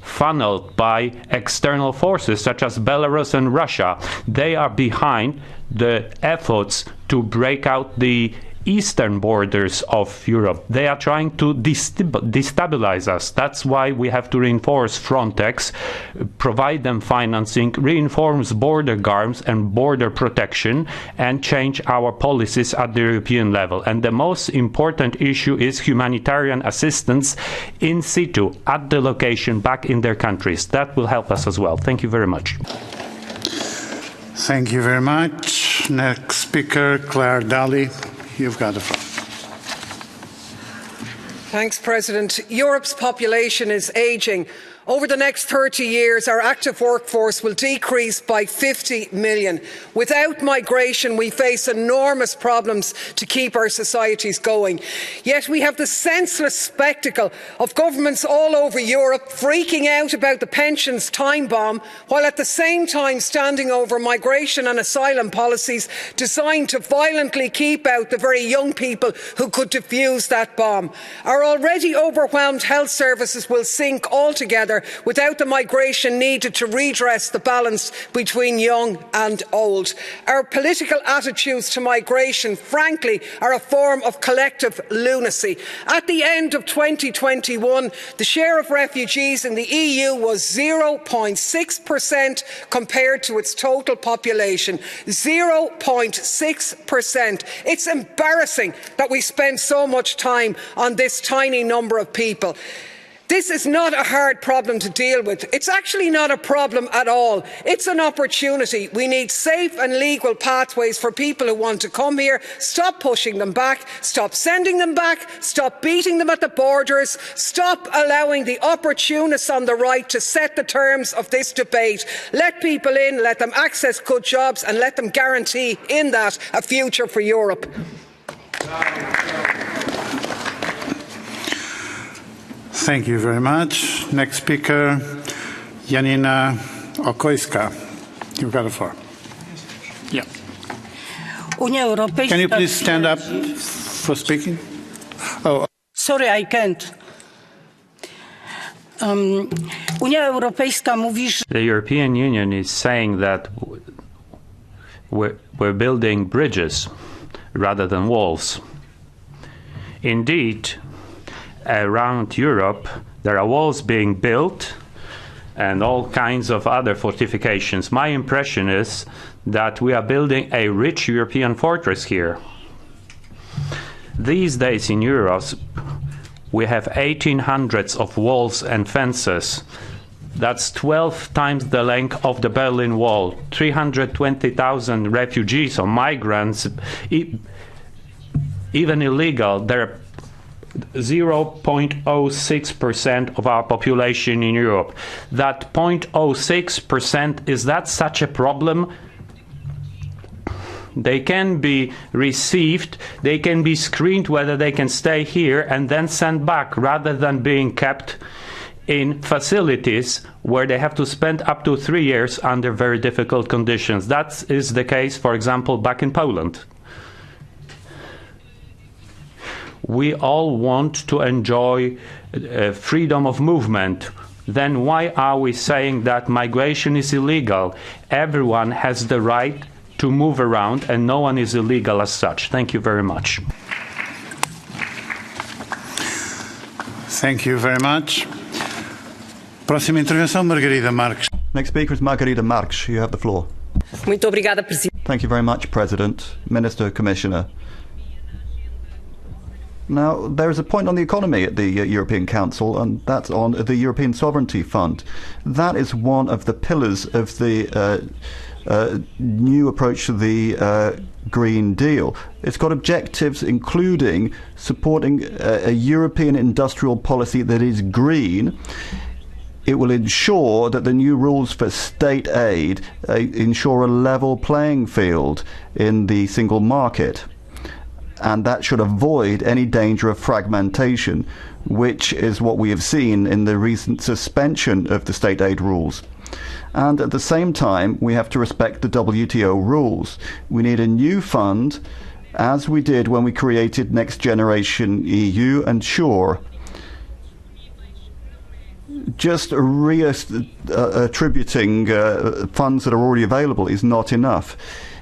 funneled by external forces such as Belarus and Russia. They are behind the efforts to break out the eastern borders of Europe. They are trying to destabilize us. That's why we have to reinforce Frontex, provide them financing, reinforce border guards and border protection, and change our policies at the European level. And the most important issue is humanitarian assistance in situ, at the location, back in their countries. That will help us as well. Thank you very much. Thank you very much. Next speaker, Claire Daly. You've got the floor. Thanks, President. Europe's population is ageing. Over the next 30 years, our active workforce will decrease by 50 million. Without migration, we face enormous problems to keep our societies going. Yet we have the senseless spectacle of governments all over Europe freaking out about the pensions time bomb, while at the same time standing over migration and asylum policies designed to violently keep out the very young people who could defuse that bomb. Our already overwhelmed health services will sink altogether without the migration needed to redress the balance between young and old. Our political attitudes to migration, frankly, are a form of collective lunacy. At the end of 2021, the share of refugees in the EU was 0.6% compared to its total population. 0.6%. It's embarrassing that we spend so much time on this tiny number of people. This is not a hard problem to deal with. It's actually not a problem at all. It's an opportunity. We need safe and legal pathways for people who want to come here. Stop pushing them back. Stop sending them back. Stop beating them at the borders. Stop allowing the opportunists on the right to set the terms of this debate. Let people in, let them access good jobs, and let them guarantee in that a future for Europe. Thank you very much. Next speaker, Janina Okojska. You've got the floor. Yeah. Can you please stand up for speaking? Oh. Sorry, I can't. The European Union is saying that we're building bridges rather than walls. Indeed, around Europe, there are walls being built and all kinds of other fortifications. My impression is that we are building a rich European fortress here. These days in Europe, we have 1800s of walls and fences. That's 12 times the length of the Berlin Wall. 320,000 refugees or migrants, even illegal. They're 0.06% of our population in Europe. That 0.06%, is that such a problem? They can be received, they can be screened whether they can stay here and then sent back, rather than being kept in facilities where they have to spend up to 3 years under very difficult conditions. That is the case, for example, back in Poland. We all want to enjoy freedom of movement. Then why are we saying that migration is illegal? Everyone has the right to move around and no one is illegal as such. Thank you very much. Thank you very much. Próxima intervenção, Margarida Marques. Next speaker is Margarida Marques. You have the floor. Muito obrigada, Presidente. Thank you very much, President, Minister, Commissioner. Now, there is a point on the economy at the European Council, and that's on the European Sovereignty Fund. That is one of the pillars of the new approach to the Green Deal. It's got objectives including supporting a European industrial policy that is green. It will ensure that the new rules for state aid ensure a level playing field in the single market. And that should avoid any danger of fragmentation, which is what we have seen in the recent suspension of the state aid rules. And at the same time, we have to respect the WTO rules. We need a new fund, as we did when we created Next Generation EU and SURE. Just attributing funds that are already available is not enough.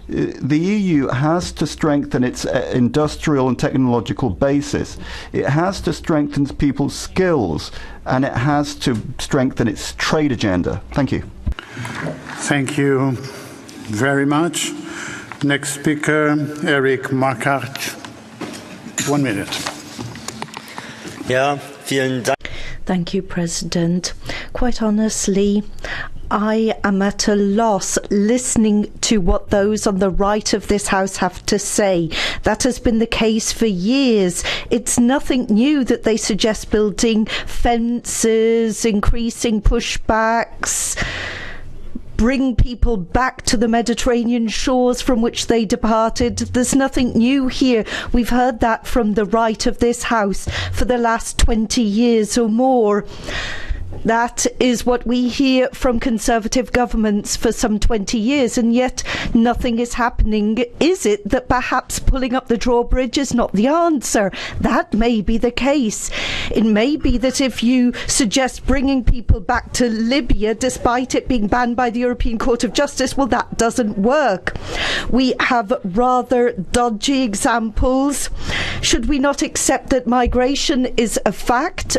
The EU has to strengthen its industrial and technological basis. It has to strengthen people's skills, and it has to strengthen its trade agenda. Thank you. Thank you very much. Next speaker, Eric Marquardt. 1 minute. Ja, vielen Dank. Thank you, President. Quite honestly, I am at a loss listening to what those on the right of this House have to say. That has been the case for years. It's nothing new that they suggest building fences, increasing pushbacks, bring people back to the Mediterranean shores from which they departed. There's nothing new here. We've heard that from the right of this House for the last 20 years or more. That is what we hear from Conservative governments for some 20 years, and yet nothing is happening. Is it that perhaps pulling up the drawbridge is not the answer? That may be the case. It may be that if you suggest bringing people back to Libya, despite it being banned by the European Court of Justice, well, that doesn't work. We have rather dodgy examples. Should we not accept that migration is a fact?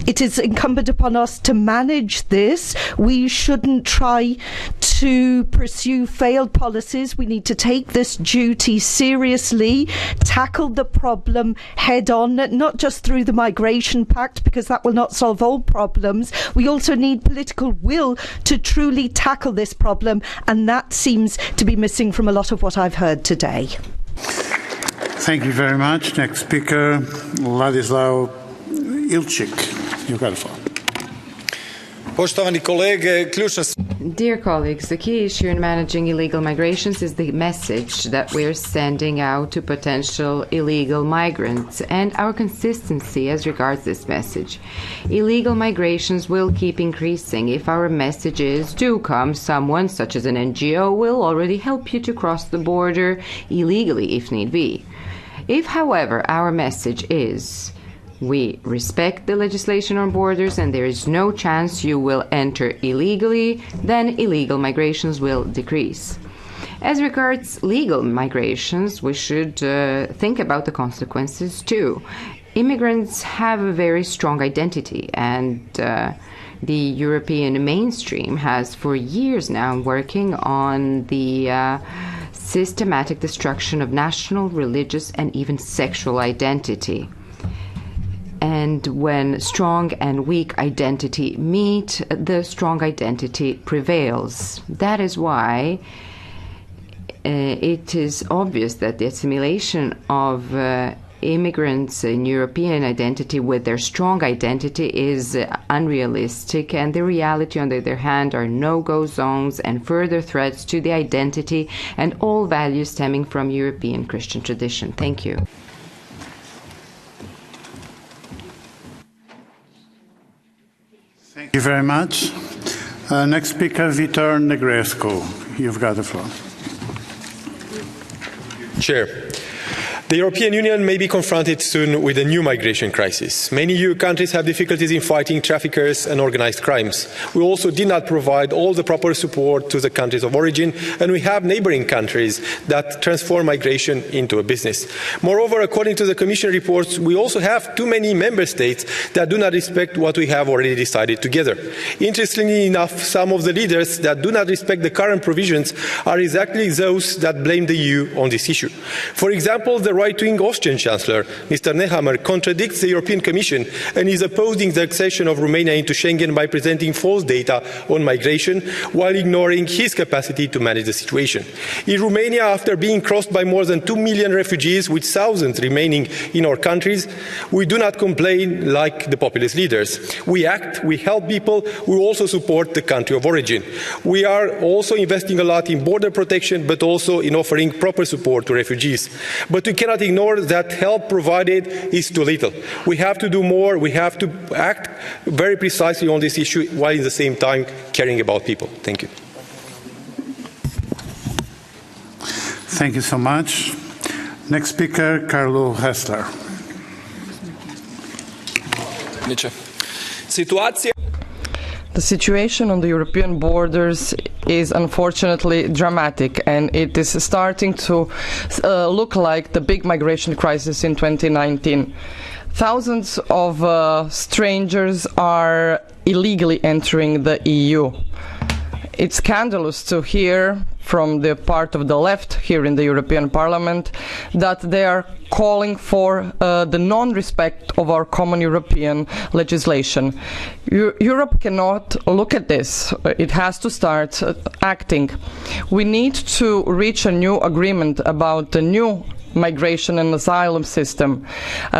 It is incumbent upon us to manage this. We shouldn't try to pursue failed policies. We need to take this duty seriously, tackle the problem head on, not just through the Migration Pact, because that will not solve all problems. We also need political will to truly tackle this problem, and that seems to be missing from a lot of what I've heard today. Thank you very much. Next speaker, Ladislav Ilčík. You've got the floor. Dear colleagues, the key issue in managing illegal migrations is the message that we're sending out to potential illegal migrants and our consistency as regards this message. Illegal migrations will keep increasing. If our message is, do come, someone such as an NGO will already help you to cross the border illegally if need be. If, however, our message is, we respect the legislation on borders and there is no chance you will enter illegally, then illegal migrations will decrease. As regards legal migrations, we should think about the consequences too. Immigrants have a very strong identity, and the European mainstream has for years now working on the systematic destruction of national, religious, and even sexual identity. And when strong and weak identity meet, the strong identity prevails. That is why it is obvious that the assimilation of immigrants in European identity with their strong identity is unrealistic, and the reality, on the other hand, are no-go zones and further threats to the identity and all values stemming from European Christian tradition. Thank you. Thank you very much. Next speaker, Vitor Negrescu. You've got the floor. Chair. The European Union may be confronted soon with a new migration crisis. Many EU countries have difficulties in fighting traffickers and organised crimes. We also did not provide all the proper support to the countries of origin, and we have neighbouring countries that transform migration into a business. Moreover, according to the Commission reports, we also have too many member states that do not respect what we have already decided together. Interestingly enough, some of the leaders that do not respect the current provisions are exactly those that blame the EU on this issue. For example, the right-wing Austrian Chancellor, Mr. Nehammer, contradicts the European Commission and is opposing the accession of Romania into Schengen by presenting false data on migration while ignoring his capacity to manage the situation. In Romania, after being crossed by more than 2 million refugees with thousands remaining in our countries, we do not complain like the populist leaders. We act, we help people, we also support the country of origin. We are also investing a lot in border protection, but also in offering proper support to refugees. But we cannot ignore that help provided is too little. We have to do more, we have to act very precisely on this issue while at the same time caring about people. Thank you. Thank you so much. Next speaker, Carlo Hessler. The situation on the European borders is unfortunately dramatic, and it is starting to look like the big migration crisis in 2019. Thousands of strangers are illegally entering the EU. It's scandalous to hear from the part of the left here in the European Parliament that they are calling for the non-respect of our common European legislation. Europe cannot look at this. It has to start acting. We need to reach a new agreement about the new migration and asylum system.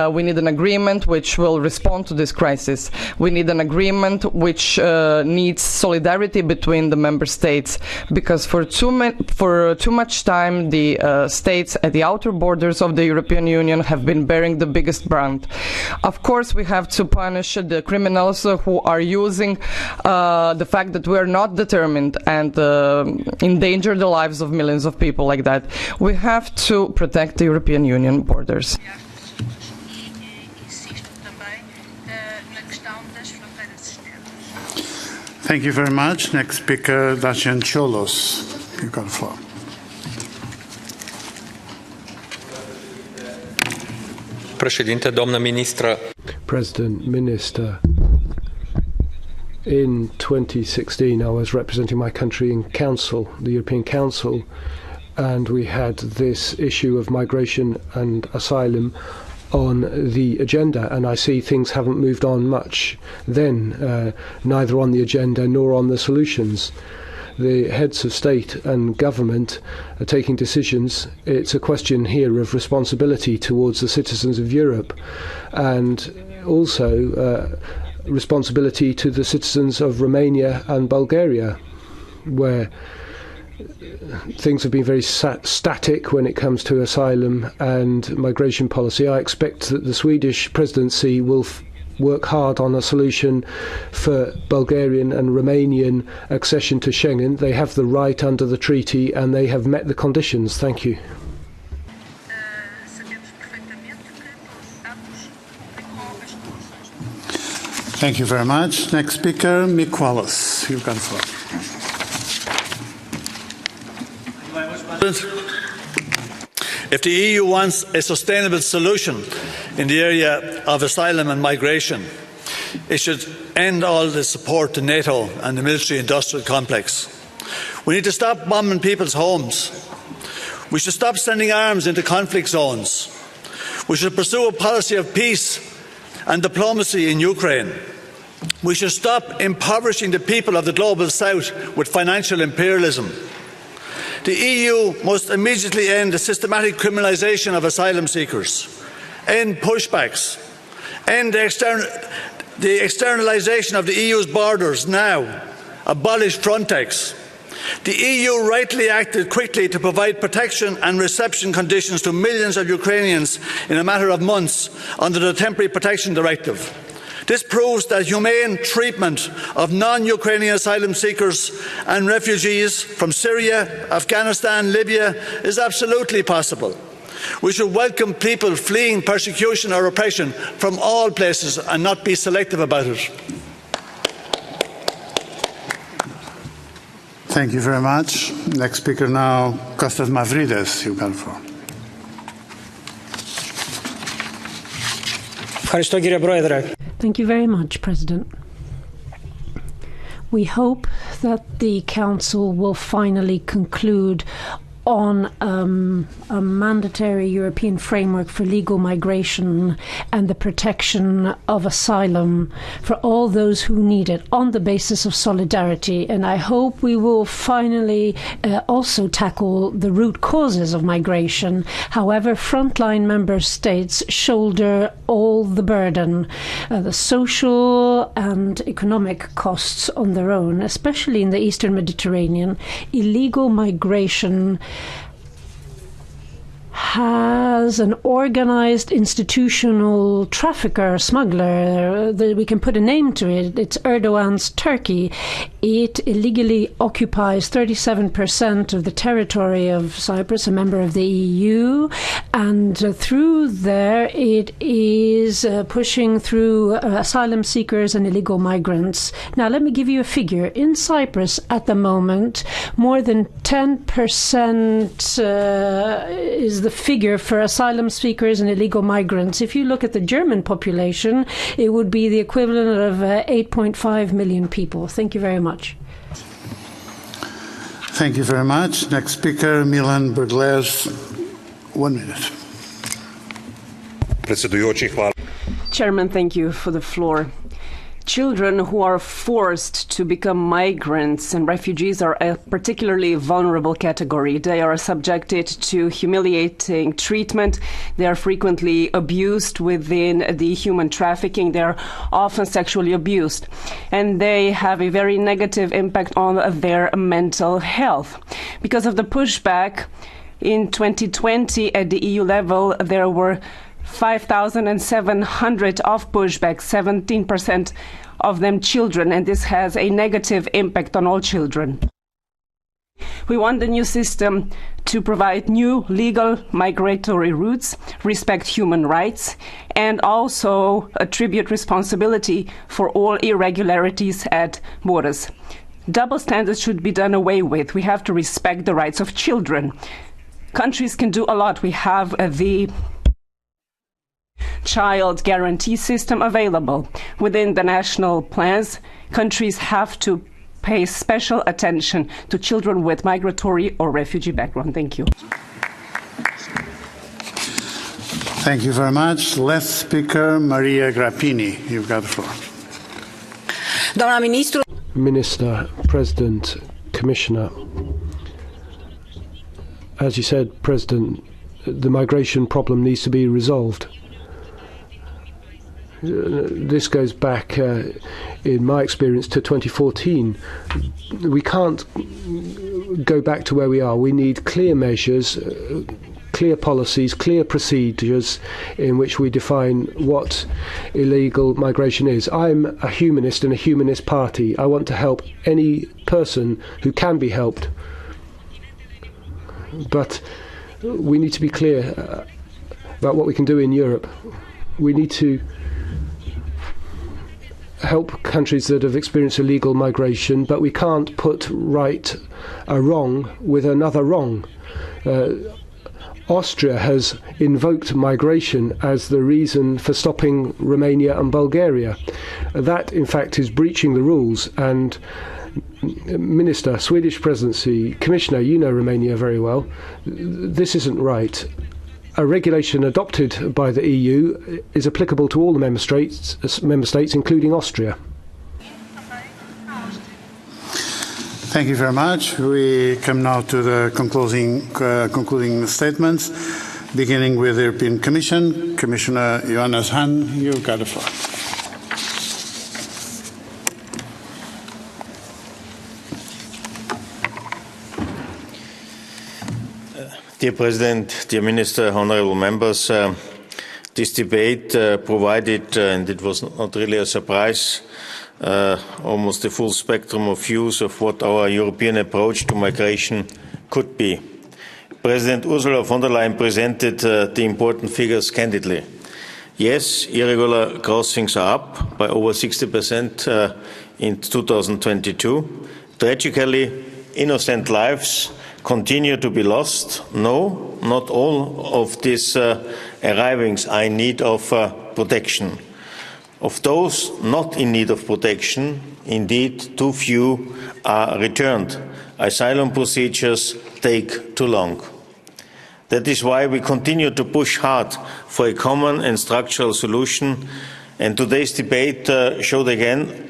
We need an agreement which will respond to this crisis. We need an agreement which needs solidarity between the member states, because for too much time the states at the outer borders of the European Union have been bearing the biggest brunt. Of course, we have to punish the criminals who are using the fact that we are not determined and endanger the lives of millions of people like that. We have to protect the European Union borders. Thank you very much. Next speaker, Dacian Cholos. You've got the floor. President, Minister, in 2016 I was representing my country in Council, the European Council, and we had this issue of migration and asylum on the agenda, and I see things haven't moved on much then, neither on the agenda nor on the solutions. The heads of state and government are taking decisions. It's a question here of responsibility towards the citizens of Europe, and also responsibility to the citizens of Romania and Bulgaria, where things have been very static when it comes to asylum and migration policy. I expect that the Swedish presidency will work hard on a solution for Bulgarian and Romanian accession to Schengen. They have the right under the treaty and they have met the conditions. Thank you. Thank you very much. Next speaker, Mick Wallace. You've got the floor. If the EU wants a sustainable solution in the area of asylum and migration, it should end all the support to NATO and the military-industrial complex. We need to stop bombing people's homes. We should stop sending arms into conflict zones. We should pursue a policy of peace and diplomacy in Ukraine. We should stop impoverishing the people of the global south with financial imperialism. The EU must immediately end the systematic criminalisation of asylum seekers, end pushbacks, end the externalisation of the EU's borders now, abolish Frontex. The EU rightly acted quickly to provide protection and reception conditions to millions of Ukrainians in a matter of months under the Temporary Protection Directive. This proves that humane treatment of non-Ukrainian asylum seekers and refugees from Syria, Afghanistan, Libya is absolutely possible. We should welcome people fleeing persecution or oppression from all places and not be selective about it. Thank you very much. Next speaker now, Kostas Mavridis. You've got the floor. Thank you very much, President. We hope that the Council will finally conclude on a mandatory European framework for legal migration and the protection of asylum for all those who need it on the basis of solidarity. And I hope we will finally also tackle the root causes of migration. However, frontline member states shoulder all the burden, the social and economic costs on their own, especially in the Eastern Mediterranean. Illegal migration has an organized institutional trafficker, smuggler. We can put a name to it. It's Erdogan's Turkey. It illegally occupies 37% of the territory of Cyprus, a member of the EU, and through there it is pushing through asylum seekers and illegal migrants. Now let me give you a figure. In Cyprus at the moment, more than 10% is the figure for asylum seekers and illegal migrants. If you look at the German population, it would be the equivalent of 8.5 million people. Thank you very much. Thank you very much. Next speaker, Milan Brglez. 1 minute. Chairman, thank you for the floor. Children who are forced to become migrants and refugees are a particularly vulnerable category. They are subjected to humiliating treatment. They are frequently abused within the human trafficking. They are often sexually abused. And they have a very negative impact on their mental health. Because of the pushback, in 2020 at the EU level, there were 5,700 of pushbacks, 17% of them children, and this has a negative impact on all children. We want the new system to provide new legal migratory routes, respect human rights, and also attribute responsibility for all irregularities at borders. Double standards should be done away with. We have to respect the rights of children. Countries can do a lot. We have the child guarantee system available. Within the national plans, countries have to pay special attention to children with migratory or refugee background. Thank you. Thank you very much. Last speaker, Maria Grappini. You've got the floor. Minister, President, Commissioner, as you said, President, the migration problem needs to be resolved. This goes back, in my experience, to 2014. We can't go back to where we are. We need clear measures, clear policies, clear procedures in which we define what illegal migration is. I'm a humanist in a humanist party. I want to help any person who can be helped. But we need to be clear about what we can do in Europe. We need to help countries that have experienced illegal migration, but we can't put right a wrong with another wrong. Austria has invoked migration as the reason for stopping Romania and Bulgaria. That, in fact, is breaching the rules. And Minister, Swedish Presidency, Commissioner, you know Romania very well. This isn't right. A regulation adopted by the EU is applicable to all the member states, including Austria. Thank you very much. We come now to the concluding statements, beginning with the European Commission. Commissioner Johannes Hahn, you've got the floor. Dear President, dear Minister, honourable members, this debate provided, and it was not really a surprise, almost the full spectrum of views of what our European approach to migration could be. President Ursula von der Leyen presented the important figures candidly. Yes, irregular crossings are up by over 60% in 2022. Tragically, innocent lives continue to be lost. No, not all of these arrivings are in need of protection. Of those not in need of protection, indeed, too few are returned. Asylum procedures take too long. That is why we continue to push hard for a common and structural solution. And today's debate showed again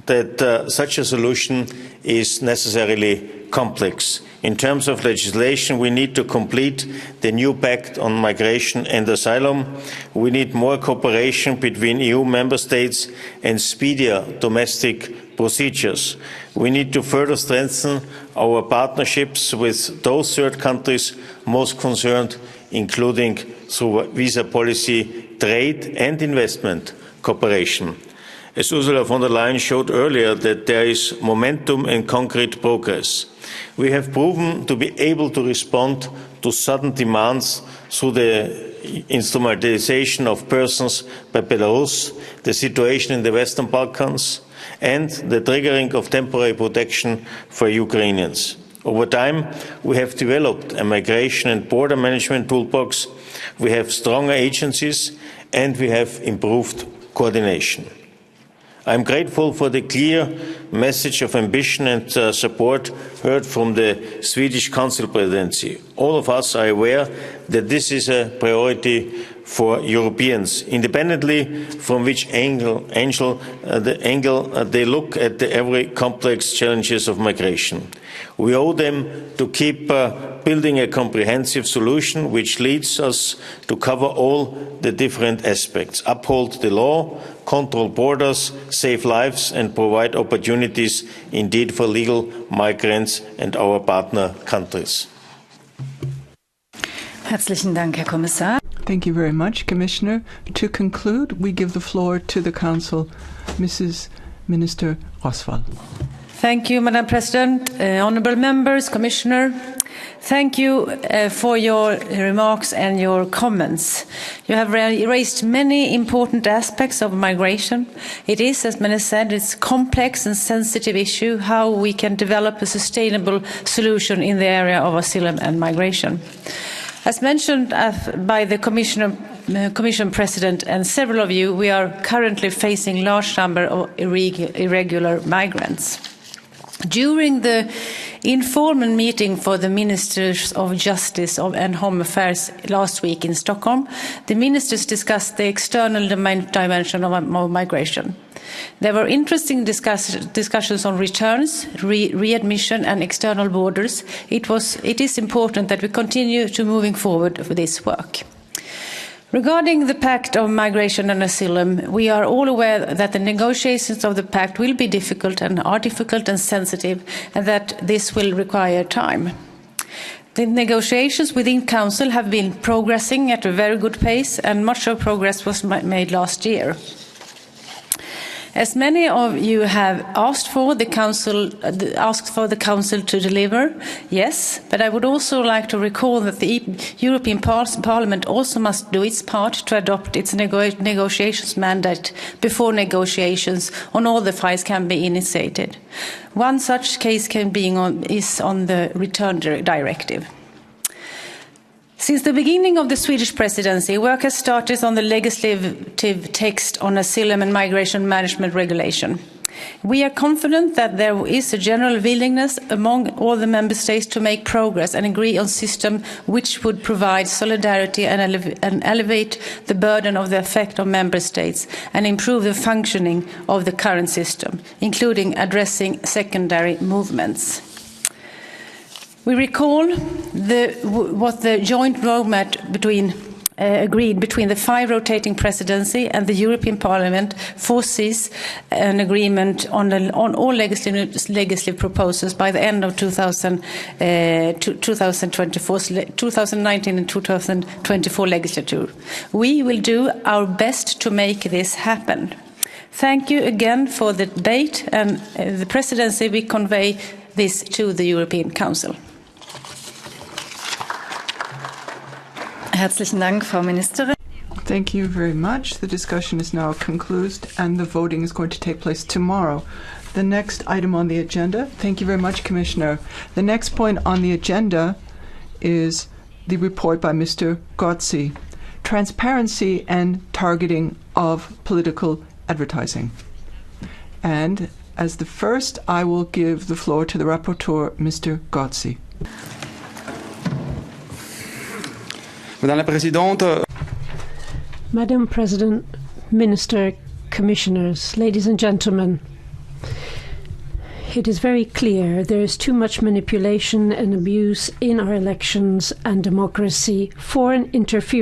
that such a solution is necessarily complex. In terms of legislation, we need to complete the new pact on migration and asylum. We need more cooperation between EU member states and speedier domestic procedures. We need to further strengthen our partnerships with those third countries most concerned, including through visa policy, trade and investment cooperation. As Ursula von der Leyen showed earlier, that there is momentum and concrete progress. We have proven to be able to respond to sudden demands through the instrumentalization of persons by Belarus, the situation in the Western Balkans, and the triggering of temporary protection for Ukrainians. Over time, we have developed a migration and border management toolbox, we have stronger agencies, and we have improved coordination. I am grateful for the clear message of ambition and support heard from the Swedish Council presidency. All of us are aware that this is a priority for Europeans, independently from which angle they look at the every complex challenges of migration. We owe them to keep building a comprehensive solution which leads us to cover all the different aspects, uphold the law, control borders, save lives and provide opportunities indeed for legal migrants and our partner countries. Herzlichen Dank, Herr Kommissar. Thank you very much, Commissioner. To conclude, we give the floor to the Council. Mrs. Minister Oswald. Thank you, Madam President, honourable members, Commissioner. Thank you for your remarks and your comments. You have raised many important aspects of migration. It is, as many said, it's a complex and sensitive issue how we can develop a sustainable solution in the area of asylum and migration. As mentioned by the Commission President and several of you, we are currently facing a large number of irregular migrants. During the informal meeting for the Ministers of Justice and Home Affairs last week in Stockholm, the ministers discussed the external dimension of migration. There were interesting discussions on returns, readmission and external borders. It is important that we continue to moving forward with this work. Regarding the Pact of Migration and Asylum, we are all aware that the negotiations of the Pact will be difficult and sensitive, and that this will require time. The negotiations within Council have been progressing at a very good pace, and much of progress was made last year. As many of you have asked for the Council to deliver, yes, but I would also like to recall that the European Parliament also must do its part to adopt its negotiations mandate before negotiations on all the files can be initiated. One such case is on the Return Directive. Since the beginning of the Swedish presidency, work has started on the legislative text on asylum and migration management regulation. We are confident that there is a general willingness among all the member states to make progress and agree on a system which would provide solidarity and elevate the burden of the effect on member states and improve the functioning of the current system, including addressing secondary movements. We recall what the joint roadmap agreed between the 5 rotating presidency and the European Parliament foresees an agreement on all legislative proposals by the end of 2019 and 2024 legislature. We will do our best to make this happen. Thank you again for the debate, and the presidency will convey this to the European Council. Herzlichen Dank, Frau Ministerin. Thank you very much. The discussion is now concluded and the voting is going to take place tomorrow. The next item on the agenda, thank you very much, Commissioner. The next point on the agenda is the report by Mr. Gozzi, Transparency and Targeting of Political Advertising. And as the first, I will give the floor to the rapporteur, Mr. Gozzi. Madam President, Minister, Commissioners, ladies and gentlemen, it is very clear there is too much manipulation and abuse in our elections and democracy. Foreign interference